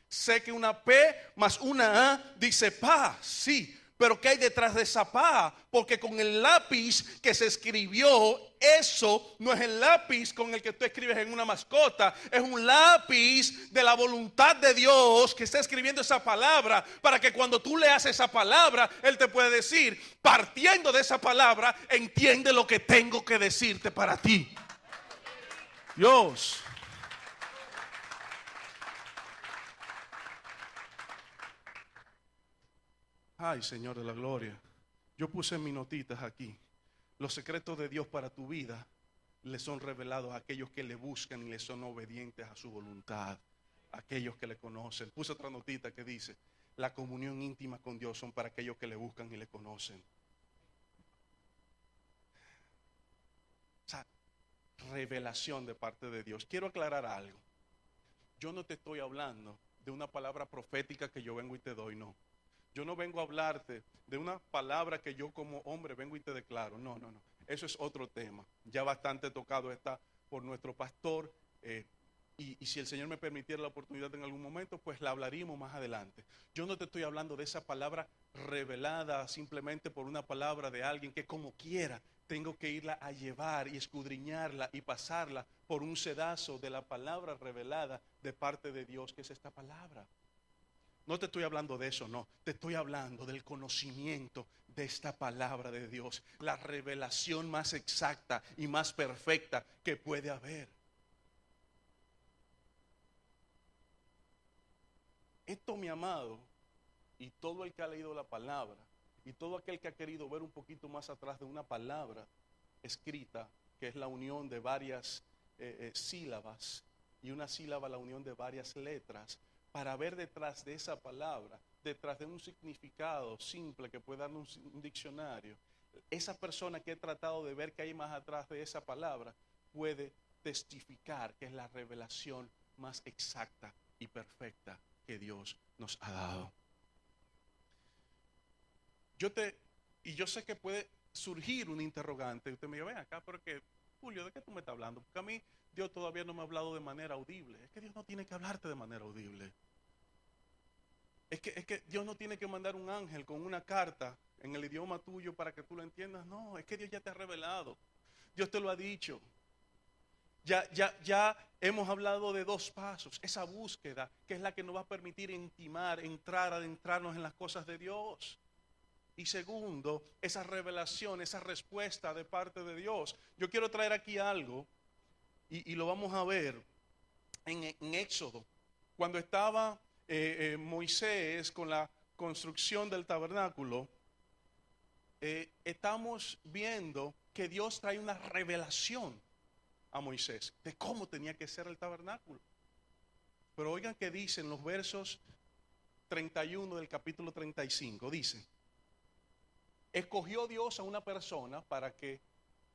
Speaker 1: Sé que una P más una A dice pa, sí. Pero ¿qué hay detrás de esa pa? Porque con el lápiz que se escribió, eso no es el lápiz con el que tú escribes en una mascota. Es un lápiz de la voluntad de Dios que está escribiendo esa palabra, para que cuando tú leas esa palabra, Él te puede decir, partiendo de esa palabra, entiende lo que tengo que decirte para ti. Dios. Ay, Señor de la gloria. Yo puse en mis notitas aquí: los secretos de Dios para tu vida le son revelados a aquellos que le buscan y le son obedientes a su voluntad, a aquellos que le conocen. Puse otra notita que dice: la comunión íntima con Dios son para aquellos que le buscan y le conocen. O sea, revelación de parte de Dios. Quiero aclarar algo. Yo no te estoy hablando de una palabra profética que yo vengo y te doy, no. Yo no vengo a hablarte de una palabra que yo como hombre vengo y te declaro. No. Eso es otro tema. Ya bastante tocado está por nuestro pastor. Y si el Señor me permitiera la oportunidad en algún momento, pues la hablaríamos más adelante. Yo no te estoy hablando de esa palabra revelada simplemente por una palabra de alguien que como quiera tengo que irla a llevar y escudriñarla y pasarla por un sedazo de la palabra revelada de parte de Dios, que es esta palabra. No te estoy hablando de eso, no. Te estoy hablando del conocimiento de esta palabra de Dios. La revelación más exacta y más perfecta que puede haber. Esto, mi amado, y todo el que ha leído la palabra, y todo aquel que ha querido ver un poquito más atrás de una palabra escrita, que es la unión de varias sílabas, y una sílaba la unión de varias letras, para ver detrás de esa palabra, detrás de un significado simple que puede darle un diccionario, esa persona que ha tratado de ver qué hay más atrás de esa palabra puede testificar que es la revelación más exacta y perfecta que Dios nos ha dado. Yo sé que puede surgir un interrogante. Usted me dice, ven acá, porque Julio, ¿de qué tú me estás hablando? Porque a mí Dios todavía no me ha hablado de manera audible. Es que Dios no tiene que hablarte de manera audible. Es que Dios no tiene que mandar un ángel con una carta en el idioma tuyo para que tú lo entiendas. No, es que Dios ya te ha revelado. Dios te lo ha dicho. Ya hemos hablado de dos pasos. Esa búsqueda que es la que nos va a permitir adentrarnos en las cosas de Dios. Y segundo, esa revelación, esa respuesta de parte de Dios. Yo quiero traer aquí algo y lo vamos a ver en Éxodo. Cuando estaba Moisés con la construcción del tabernáculo, estamos viendo que Dios trae una revelación a Moisés de cómo tenía que ser el tabernáculo. Pero oigan que dicen los versos 31 del capítulo 35, dice: escogió Dios a una persona para que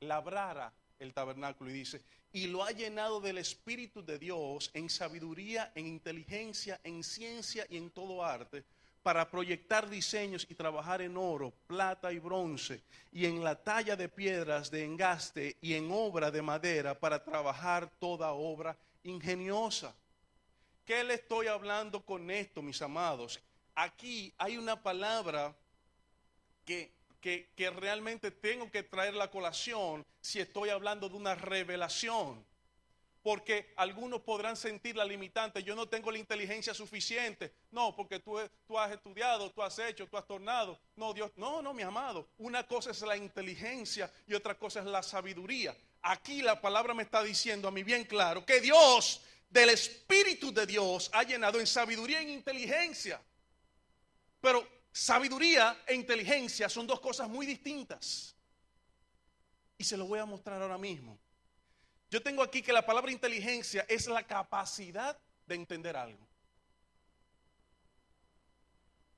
Speaker 1: labrara el tabernáculo y dice, y lo ha llenado del Espíritu de Dios en sabiduría, en inteligencia, en ciencia y en todo arte, para proyectar diseños y trabajar en oro, plata y bronce, y en la talla de piedras de engaste y en obra de madera, para trabajar toda obra ingeniosa. ¿Qué le estoy hablando con esto, mis amados? Aquí hay una palabra que realmente tengo que traer la colación si estoy hablando de una revelación. Porque algunos podrán sentir la limitante, yo no tengo la inteligencia suficiente. No, porque tú has estudiado, tú has hecho, tú has tornado. No, Dios, no, mi amado. Una cosa es la inteligencia y otra cosa es la sabiduría. Aquí la palabra me está diciendo a mí bien claro que Dios, del Espíritu de Dios, ha llenado en sabiduría e inteligencia. Pero sabiduría e inteligencia son dos cosas muy distintas. Y se lo voy a mostrar ahora mismo. Yo tengo aquí que la palabra inteligencia es la capacidad de entender algo.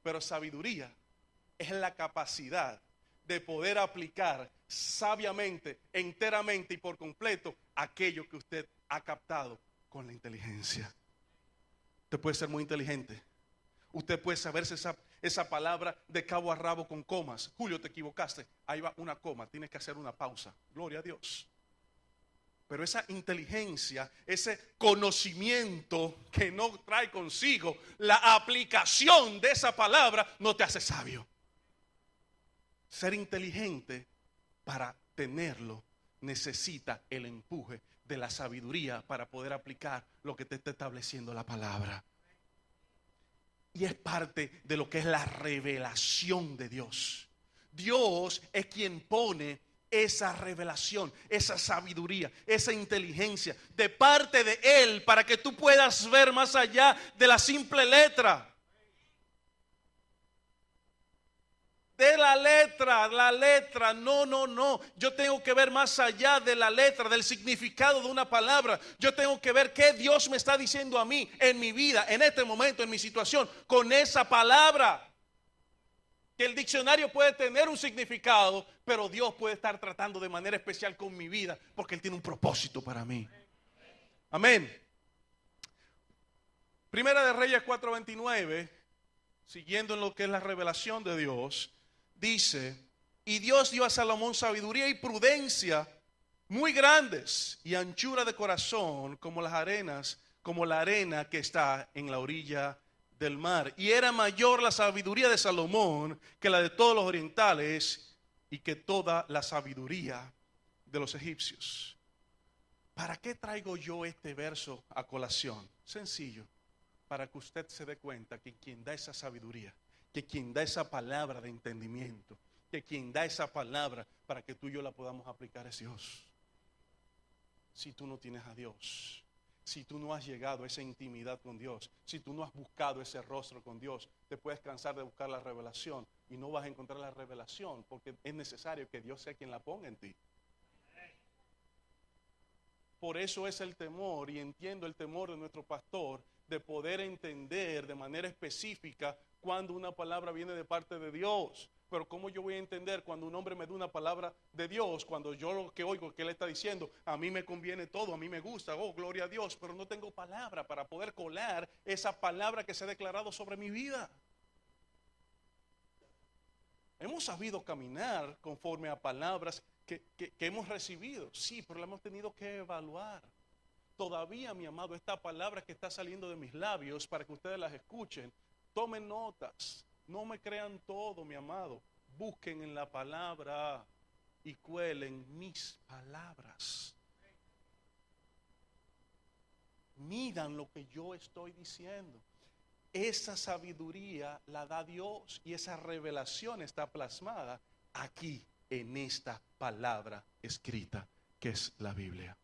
Speaker 1: Pero sabiduría es la capacidad de poder aplicar sabiamente, enteramente y por completo aquello que usted ha captado con la inteligencia. Usted puede ser muy inteligente. Usted puede saberse esa palabra de cabo a rabo con comas. Julio, te equivocaste. Ahí va una coma. Tienes que hacer una pausa. Gloria a Dios. Pero esa inteligencia, ese conocimiento que no trae consigo la aplicación de esa palabra, no te hace sabio. Ser inteligente, para tenerlo, necesita el empuje de la sabiduría para poder aplicar lo que te está estableciendo la palabra. Y es parte de lo que es la revelación de Dios. Dios es quien pone esa revelación, esa sabiduría, esa inteligencia de parte de Él para que tú puedas ver más allá de la simple letra. De la letra, no. Yo tengo que ver más allá de la letra, del significado de una palabra. Yo tengo que ver qué Dios me está diciendo a mí en mi vida, en este momento, en mi situación, con esa palabra. Que el diccionario puede tener un significado, pero Dios puede estar tratando de manera especial con mi vida, porque Él tiene un propósito para mí. Amén. Primera de Reyes 4:29, siguiendo en lo que es la revelación de Dios, dice, y Dios dio a Salomón sabiduría y prudencia muy grandes y anchura de corazón como las arenas, como la arena que está en la orilla del mar. Y era mayor la sabiduría de Salomón que la de todos los orientales y que toda la sabiduría de los egipcios. ¿Para qué traigo yo este verso a colación? Sencillo, para que usted se dé cuenta que quien da esa sabiduría, que quien da esa palabra de entendimiento, que quien da esa palabra para que tú y yo la podamos aplicar es Dios. Si tú no tienes a Dios, si tú no has llegado a esa intimidad con Dios, si tú no has buscado ese rostro con Dios, te puedes cansar de buscar la revelación y no vas a encontrar la revelación porque es necesario que Dios sea quien la ponga en ti. Por eso es el temor, y entiendo el temor de nuestro pastor, de poder entender de manera específica cuando una palabra viene de parte de Dios. Pero ¿cómo yo voy a entender cuando un hombre me da una palabra de Dios, cuando yo lo que oigo que él está diciendo, a mí me conviene todo, a mí me gusta, oh, gloria a Dios, pero no tengo palabra para poder colar esa palabra que se ha declarado sobre mi vida? Hemos sabido caminar conforme a palabras que hemos recibido, sí, pero la hemos tenido que evaluar. Todavía, mi amado, esta palabra que está saliendo de mis labios, para que ustedes las escuchen, tomen notas, no me crean todo, mi amado, busquen en la palabra y cuelen mis palabras. Midan lo que yo estoy diciendo. Esa sabiduría la da Dios y esa revelación está plasmada aquí en esta palabra escrita que es la Biblia.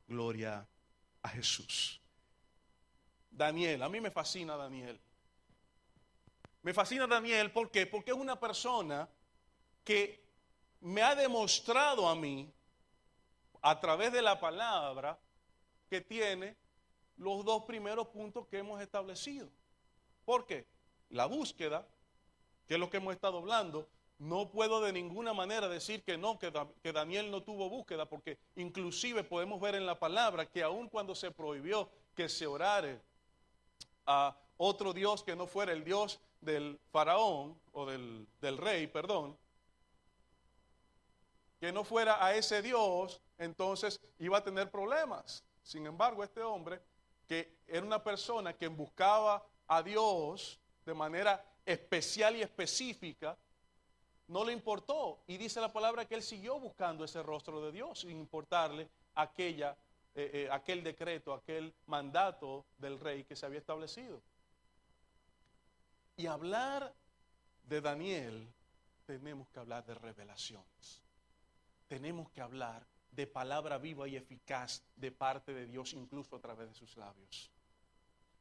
Speaker 1: Gloria a Jesús. Daniel, a mí me fascina Daniel. Me fascina Daniel, ¿por qué? Porque es una persona que me ha demostrado a mí, a través de la palabra, que tiene los dos primeros puntos que hemos establecido. ¿Por qué? La búsqueda, que es lo que hemos estado hablando, No puedo de ninguna manera decir que no, que Daniel no tuvo búsqueda, porque inclusive podemos ver en la palabra que aun cuando se prohibió que se orare a otro Dios que no fuera el Dios del faraón, o del rey, perdón, que no fuera a ese Dios, entonces iba a tener problemas. Sin embargo, este hombre, que era una persona que buscaba a Dios de manera especial y específica, no le importó. Y dice la palabra que él siguió buscando ese rostro de Dios, sin importarle aquel decreto, aquel mandato del rey que se había establecido. Y hablar de Daniel, tenemos que hablar de revelaciones. Tenemos que hablar de palabra viva y eficaz de parte de Dios, incluso a través de sus labios.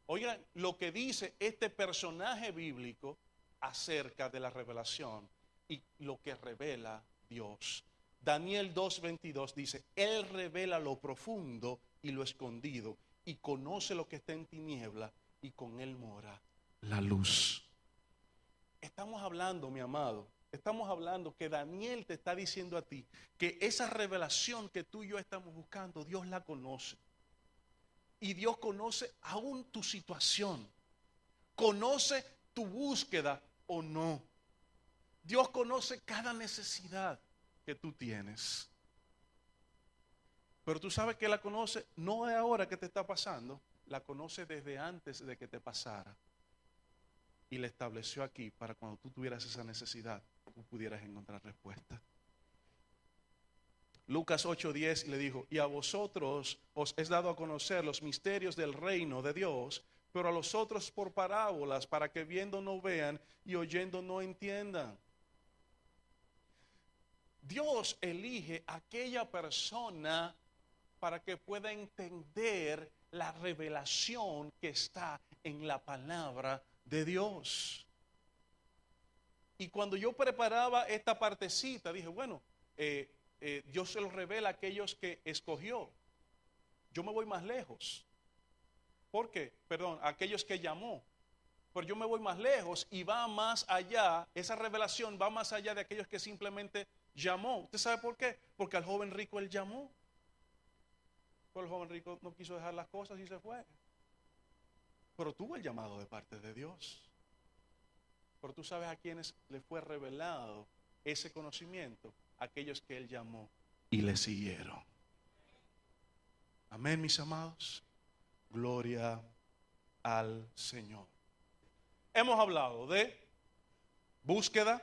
Speaker 1: Oigan, lo que dice este personaje bíblico acerca de la revelación y lo que revela Dios. Daniel 2:22 dice, Él revela lo profundo y lo escondido, y conoce lo que está en tiniebla, y con Él mora la luz. Estamos hablando, mi amado, estamos hablando que Daniel te está diciendo a ti que esa revelación que tú y yo estamos buscando, Dios la conoce. Y Dios conoce aún tu situación, conoce tu búsqueda o no. Dios conoce cada necesidad que tú tienes. Pero tú sabes que la conoce no de ahora que te está pasando, la conoce desde antes de que te pasara. Y la estableció aquí para cuando tú tuvieras esa necesidad, tú pudieras encontrar respuesta. Lucas 8:10 le dijo, y a vosotros os es dado a conocer los misterios del reino de Dios, pero a los otros por parábolas, para que viendo no vean y oyendo no entiendan. Dios elige a aquella persona para que pueda entender la revelación que está en la palabra de Dios. Y cuando yo preparaba esta partecita, dije, bueno, Dios se lo revela a aquellos que escogió. Yo me voy más lejos. ¿Por qué? Perdón, a aquellos que llamó. Pero yo me voy más lejos y va más allá, esa revelación va más allá de aquellos que simplemente llamó. ¿Usted sabe por qué? Porque al joven rico él llamó. Pero el joven rico no quiso dejar las cosas y se fue. Pero tuvo el llamado de parte de Dios. Pero tú sabes a quienes le fue revelado ese conocimiento, aquellos que él llamó y le siguieron. Amén, mis amados. Gloria al Señor. Hemos hablado de búsqueda,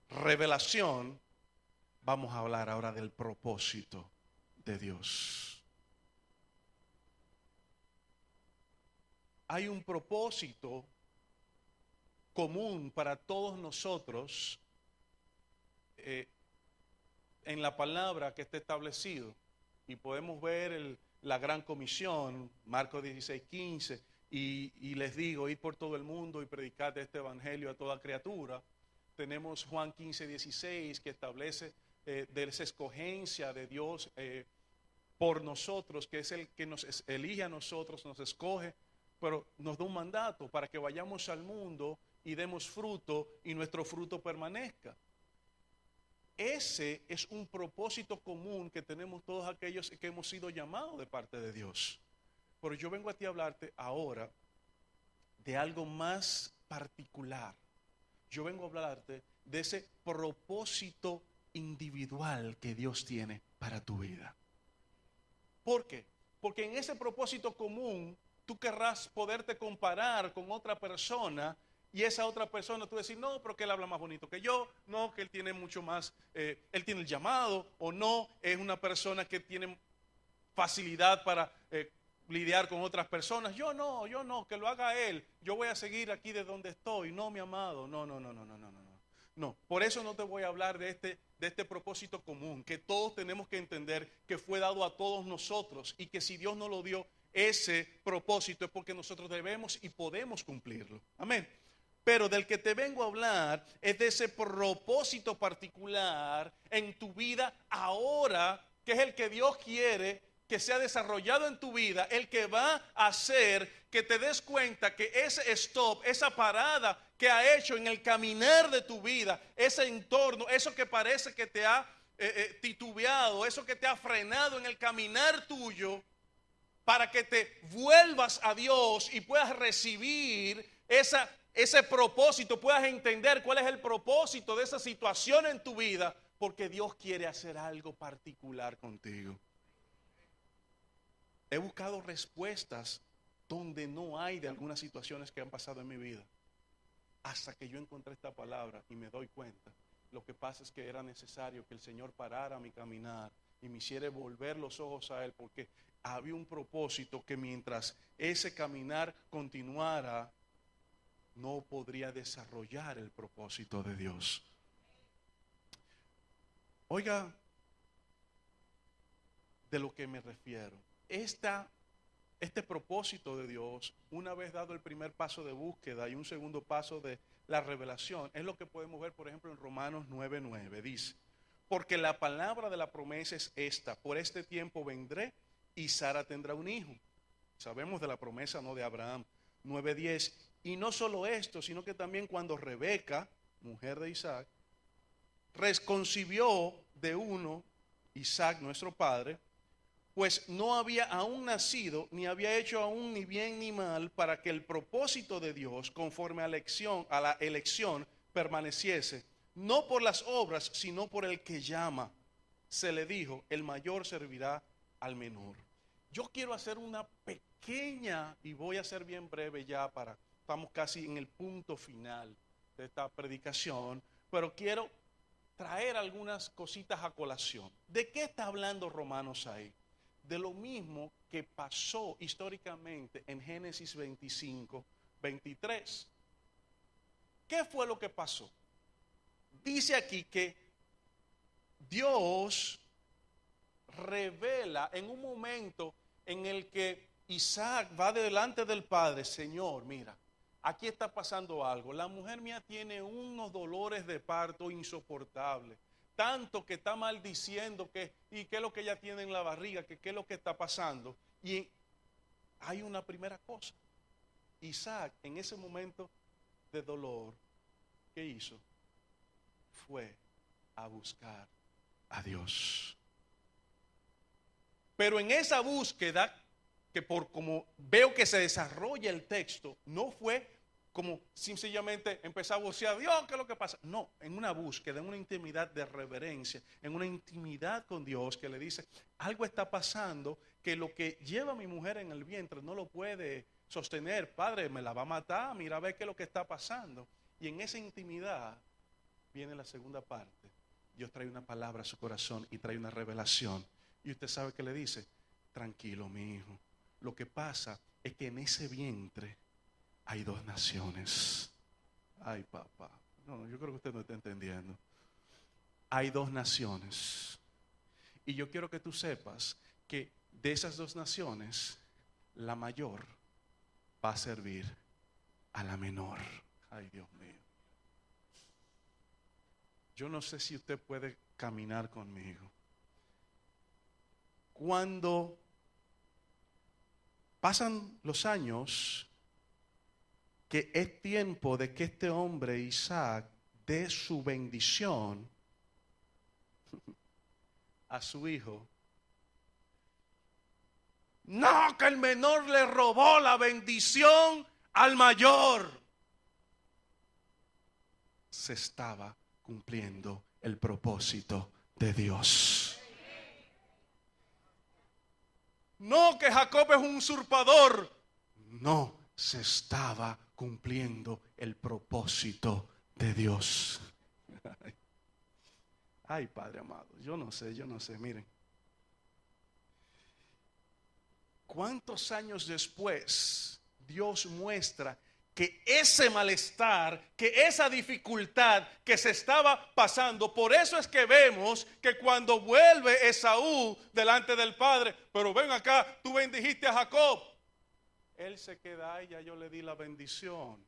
Speaker 1: revelación. Vamos a hablar ahora del propósito de Dios. Hay un propósito común para todos nosotros en la palabra que está establecido. Y podemos ver la gran comisión, Marcos 16:15, y les digo, ir por todo el mundo y predicar este evangelio a toda criatura. Tenemos Juan 15:16 que establece de esa escogencia de Dios por nosotros, que es el que nos elige a nosotros, nos escoge, pero nos da un mandato para que vayamos al mundo y demos fruto y nuestro fruto permanezca. Ese es un propósito común que tenemos todos aquellos que hemos sido llamados de parte de Dios. Pero yo vengo a ti a hablarte ahora de algo más particular. Yo vengo a hablarte de ese propósito individual que Dios tiene para tu vida. ¿Por qué? Porque en ese propósito común tú querrás poderte comparar con otra persona. Y esa otra persona, tú decís, no, pero que él habla más bonito que yo, no, que él tiene mucho más, él tiene el llamado, o no, es una persona que tiene facilidad para lidiar con otras personas. Yo no, que lo haga él, yo voy a seguir aquí de donde estoy. No, mi amado, no. No, por eso no te voy a hablar de este propósito común, que todos tenemos que entender que fue dado a todos nosotros y que si Dios nos lo dio, ese propósito es porque nosotros debemos y podemos cumplirlo. Amén. Pero del que te vengo a hablar es de ese propósito particular en tu vida ahora, que es el que Dios quiere que se ha desarrollado en tu vida, el que va a hacer que te des cuenta que ese stop, esa parada que ha hecho en el caminar de tu vida, ese entorno, eso que parece que te ha titubeado, eso que te ha frenado en el caminar tuyo, para que te vuelvas a Dios y puedas recibir ese propósito, puedas entender cuál es el propósito de esa situación en tu vida, porque Dios quiere hacer algo particular contigo. He buscado respuestas donde no hay de algunas situaciones que han pasado en mi vida, hasta que yo encontré esta palabra y me doy cuenta. Lo que pasa es que era necesario que el Señor parara mi caminar y me hiciera volver los ojos a Él, porque había un propósito que mientras ese caminar continuara, no podría desarrollar el propósito de Dios. Oiga, de lo que me refiero. Este propósito de Dios, una vez dado el primer paso de búsqueda y un segundo paso de la revelación, es lo que podemos ver, por ejemplo, en Romanos 9:9. Dice, porque la palabra de la promesa es esta: por este tiempo vendré y Sara tendrá un hijo. Sabemos de la promesa, no de Abraham. 9:10. Y no solo esto, sino que también cuando Rebeca, mujer de Isaac, concibió de uno, Isaac nuestro padre, pues no había aún nacido, ni había hecho aún ni bien ni mal, para que el propósito de Dios, conforme a la elección, permaneciese, no por las obras, sino por el que llama. Se le dijo, el mayor servirá al menor. Yo quiero hacer una pequeña, y voy a ser bien breve ya, estamos casi en el punto final de esta predicación, pero quiero traer algunas cositas a colación. ¿De qué está hablando Romanos ahí? De lo mismo que pasó históricamente en Génesis 25:23. ¿Qué fue lo que pasó? Dice aquí que Dios revela en un momento en el que Isaac va delante del padre. Señor, mira, aquí está pasando algo. La mujer mía tiene unos dolores de parto insoportables. Tanto que está maldiciendo y qué es lo que ella tiene en la barriga, que qué es lo que está pasando. Y hay una primera cosa. Isaac, en ese momento de dolor, ¿qué hizo? Fue a buscar a Dios. Pero en esa búsqueda, que por como veo que se desarrolla el texto, no fue como sencillamente empezar a vocear, Dios, ¿qué es lo que pasa? No, en una búsqueda, en una intimidad de reverencia, en una intimidad con Dios, que le dice, algo está pasando, que lo que lleva a mi mujer en el vientre no lo puede sostener. Padre, me la va a matar, mira a ver qué es lo que está pasando. Y en esa intimidad viene la segunda parte. Dios trae una palabra a su corazón y trae una revelación. Y usted sabe que le dice, tranquilo mi hijo, lo que pasa es que en ese vientre hay dos naciones. Ay, papá. No, yo creo que usted no está entendiendo. Hay dos naciones. Y yo quiero que tú sepas que de esas dos naciones, la mayor va a servir a la menor. Ay, Dios mío. Yo no sé si usted puede caminar conmigo. Cuando pasan los años, que es tiempo de que este hombre Isaac dé su bendición a su hijo. No, que el menor le robó la bendición al mayor. Se estaba cumpliendo el propósito de Dios. No, que Jacob es un usurpador. No, se estaba cumpliendo el propósito de Dios. Ay, Padre amado, yo no sé, miren. ¿Cuántos años después Dios muestra que ese malestar, que esa dificultad que se estaba pasando, por eso es que vemos que cuando vuelve Esaú delante del padre, pero ven acá, tú bendijiste a Jacob, él se queda ahí, ya yo le di la bendición,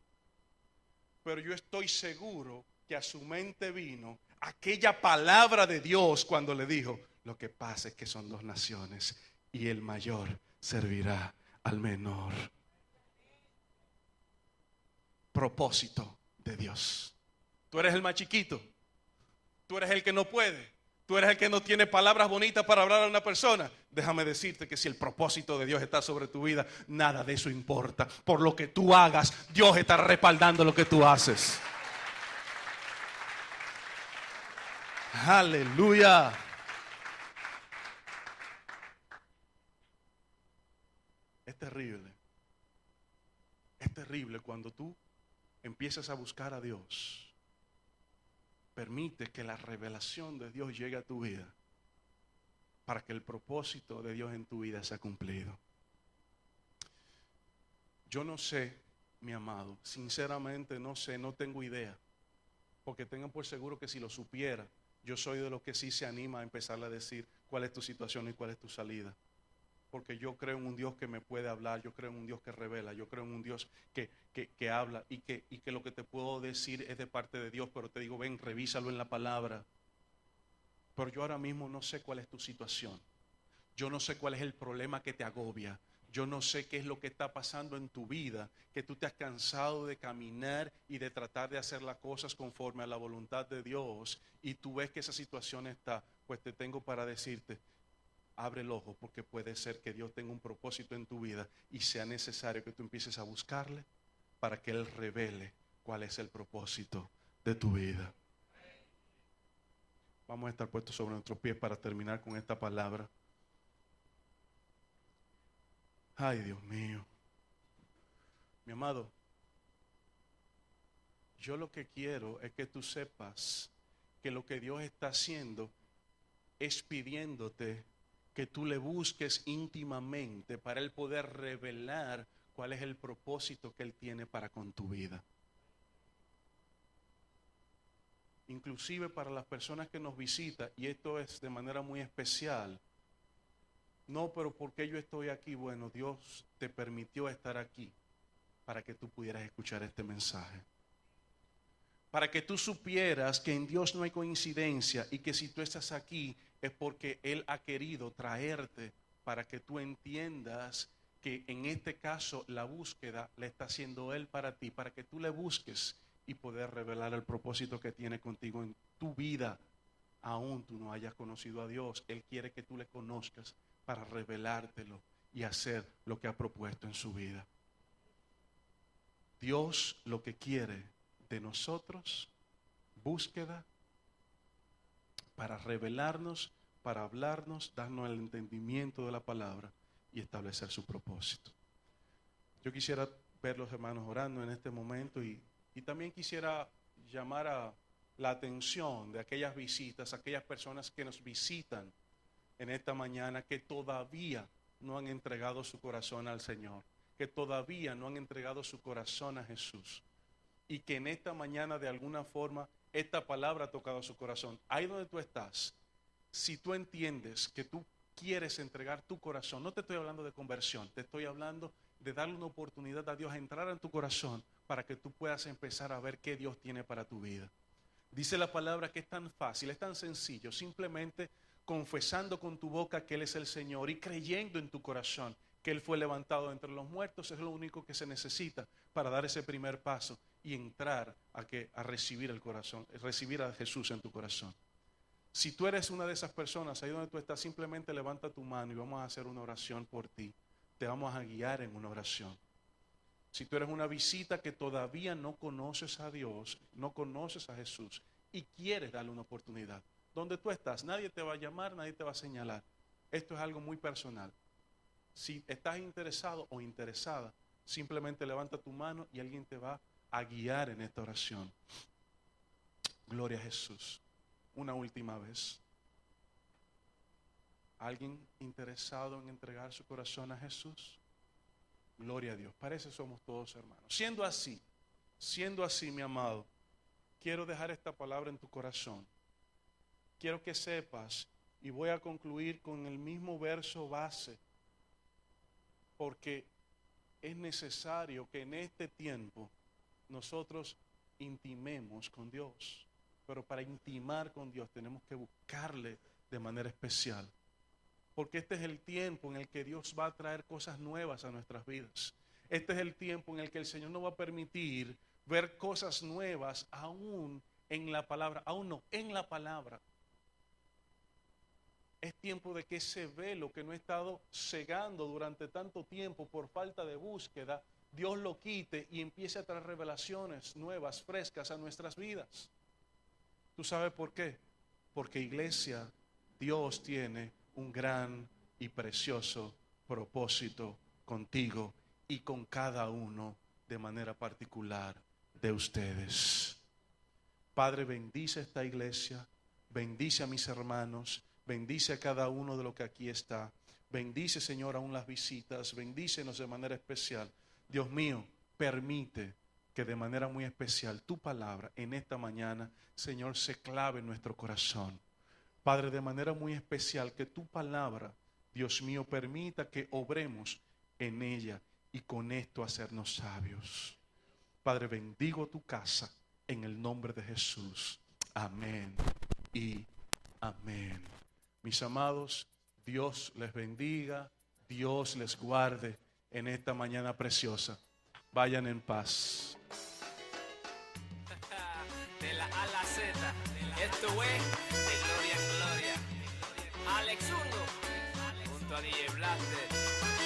Speaker 1: pero yo estoy seguro que a su mente vino aquella palabra de Dios cuando le dijo, lo que pasa es que son dos naciones y el mayor servirá al menor. Propósito de Dios. Tú eres el más chiquito. Tú eres el que no puede. Tú eres el que no tiene palabras bonitas para hablar a una persona. Déjame decirte que si el propósito de Dios está sobre tu vida, nada de eso importa. Por lo que tú hagas, Dios está respaldando lo que tú haces. Aleluya. Es terrible. Es terrible cuando tú empiezas a buscar a Dios. Permite que la revelación de Dios llegue a tu vida para que el propósito de Dios en tu vida sea cumplido. Yo no sé, mi amado, sinceramente no sé, no tengo idea, porque tengan por seguro que si lo supiera, yo soy de los que sí se anima a empezarle a decir cuál es tu situación y cuál es tu salida. Porque yo creo en un Dios que me puede hablar, yo creo en un Dios que revela, yo creo en un Dios que habla y que lo que te puedo decir es de parte de Dios, pero te digo, ven, revísalo en la palabra. Pero yo ahora mismo no sé cuál es tu situación, yo no sé cuál es el problema que te agobia, yo no sé qué es lo que está pasando en tu vida, que tú te has cansado de caminar y de tratar de hacer las cosas conforme a la voluntad de Dios y tú ves que esa situación está, pues te tengo para decirte, abre el ojo porque puede ser que Dios tenga un propósito en tu vida y sea necesario que tú empieces a buscarle para que Él revele cuál es el propósito de tu vida. Vamos a estar puestos sobre nuestros pies para terminar con esta palabra. Ay, Dios mío. Mi amado, yo lo que quiero es que tú sepas que lo que Dios está haciendo es pidiéndote que tú le busques íntimamente para Él poder revelar cuál es el propósito que Él tiene para con tu vida. Inclusive para las personas que nos visitan, y esto es de manera muy especial. No, pero ¿por qué yo estoy aquí? Bueno, Dios te permitió estar aquí para que tú pudieras escuchar este mensaje. Para que tú supieras que en Dios no hay coincidencia y que si tú estás aquí es porque Él ha querido traerte para que tú entiendas que en este caso la búsqueda la está haciendo Él para ti, para que tú le busques y poder revelar el propósito que tiene contigo en tu vida. Aún tú no hayas conocido a Dios, Él quiere que tú le conozcas para revelártelo y hacer lo que ha propuesto en su vida. Dios lo que quiere de nosotros, búsqueda para revelarnos, para hablarnos, darnos el entendimiento de la palabra y establecer su propósito. Yo quisiera ver los hermanos orando en este momento y también quisiera llamar a la atención de aquellas visitas, aquellas personas que nos visitan en esta mañana que todavía no han entregado su corazón al Señor, que todavía no han entregado su corazón a Jesús y que en esta mañana de alguna forma esta palabra ha tocado su corazón. Ahí donde tú estás, si tú entiendes que tú quieres entregar tu corazón, no te estoy hablando de conversión, te estoy hablando de darle una oportunidad a Dios a entrar en tu corazón para que tú puedas empezar a ver qué Dios tiene para tu vida. Dice la palabra que es tan fácil, es tan sencillo, simplemente confesando con tu boca que Él es el Señor y creyendo en tu corazón que Él fue levantado entre los muertos, es lo único que se necesita para dar ese primer paso y entrar a recibir el corazón, recibir a Jesús en tu corazón. Si tú eres una de esas personas, ahí donde tú estás, simplemente levanta tu mano y vamos a hacer una oración por ti. Te vamos a guiar en una oración. Si tú eres una visita que todavía no conoces a Dios, no conoces a Jesús y quieres darle una oportunidad, donde tú estás, nadie te va a llamar, nadie te va a señalar. Esto es algo muy personal. Si estás interesado o interesada, simplemente levanta tu mano y alguien te va a guiar en esta oración. Gloria a Jesús. Una última vez. ¿Alguien interesado en entregar su corazón a Jesús? Gloria a Dios. Parece que somos todos hermanos. Siendo así, mi amado, quiero dejar esta palabra en tu corazón. Quiero que sepas, y voy a concluir con el mismo verso base, porque es necesario que en este tiempo nosotros intimemos con Dios. Pero para intimar con Dios tenemos que buscarle de manera especial. porque este es el tiempo en el que Dios va a traer cosas nuevas a nuestras vidas. Este es el tiempo en el que el Señor nos va a permitir ver cosas nuevas aún en la palabra, aún no, en la palabra. Es tiempo de que ese velo que no ha estado cegando durante tanto tiempo por falta de búsqueda, Dios lo quite y empiece a traer revelaciones nuevas, frescas a nuestras vidas. ¿Tú sabes por qué? Porque, iglesia, Dios tiene un gran y precioso propósito contigo y con cada uno de manera particular de ustedes. Padre, bendice esta iglesia, bendice a mis hermanos, bendice a cada uno de los que aquí está. Bendice, Señor, aún las visitas, bendícenos de manera especial. Dios mío, permite que de manera muy especial tu palabra en esta mañana, Señor, se clave en nuestro corazón. Padre, de manera muy especial que tu palabra, Dios mío, permita que obremos en ella y con esto hacernos sabios. Padre, bendigo tu casa en el nombre de Jesús. Amén y amén. Mis amados, Dios les bendiga, Dios les guarde en esta mañana preciosa. Vayan en paz.
Speaker 2: De la A a la Z, esto es de gloria en gloria. Alex Zurdo, junto a DJ Blaster.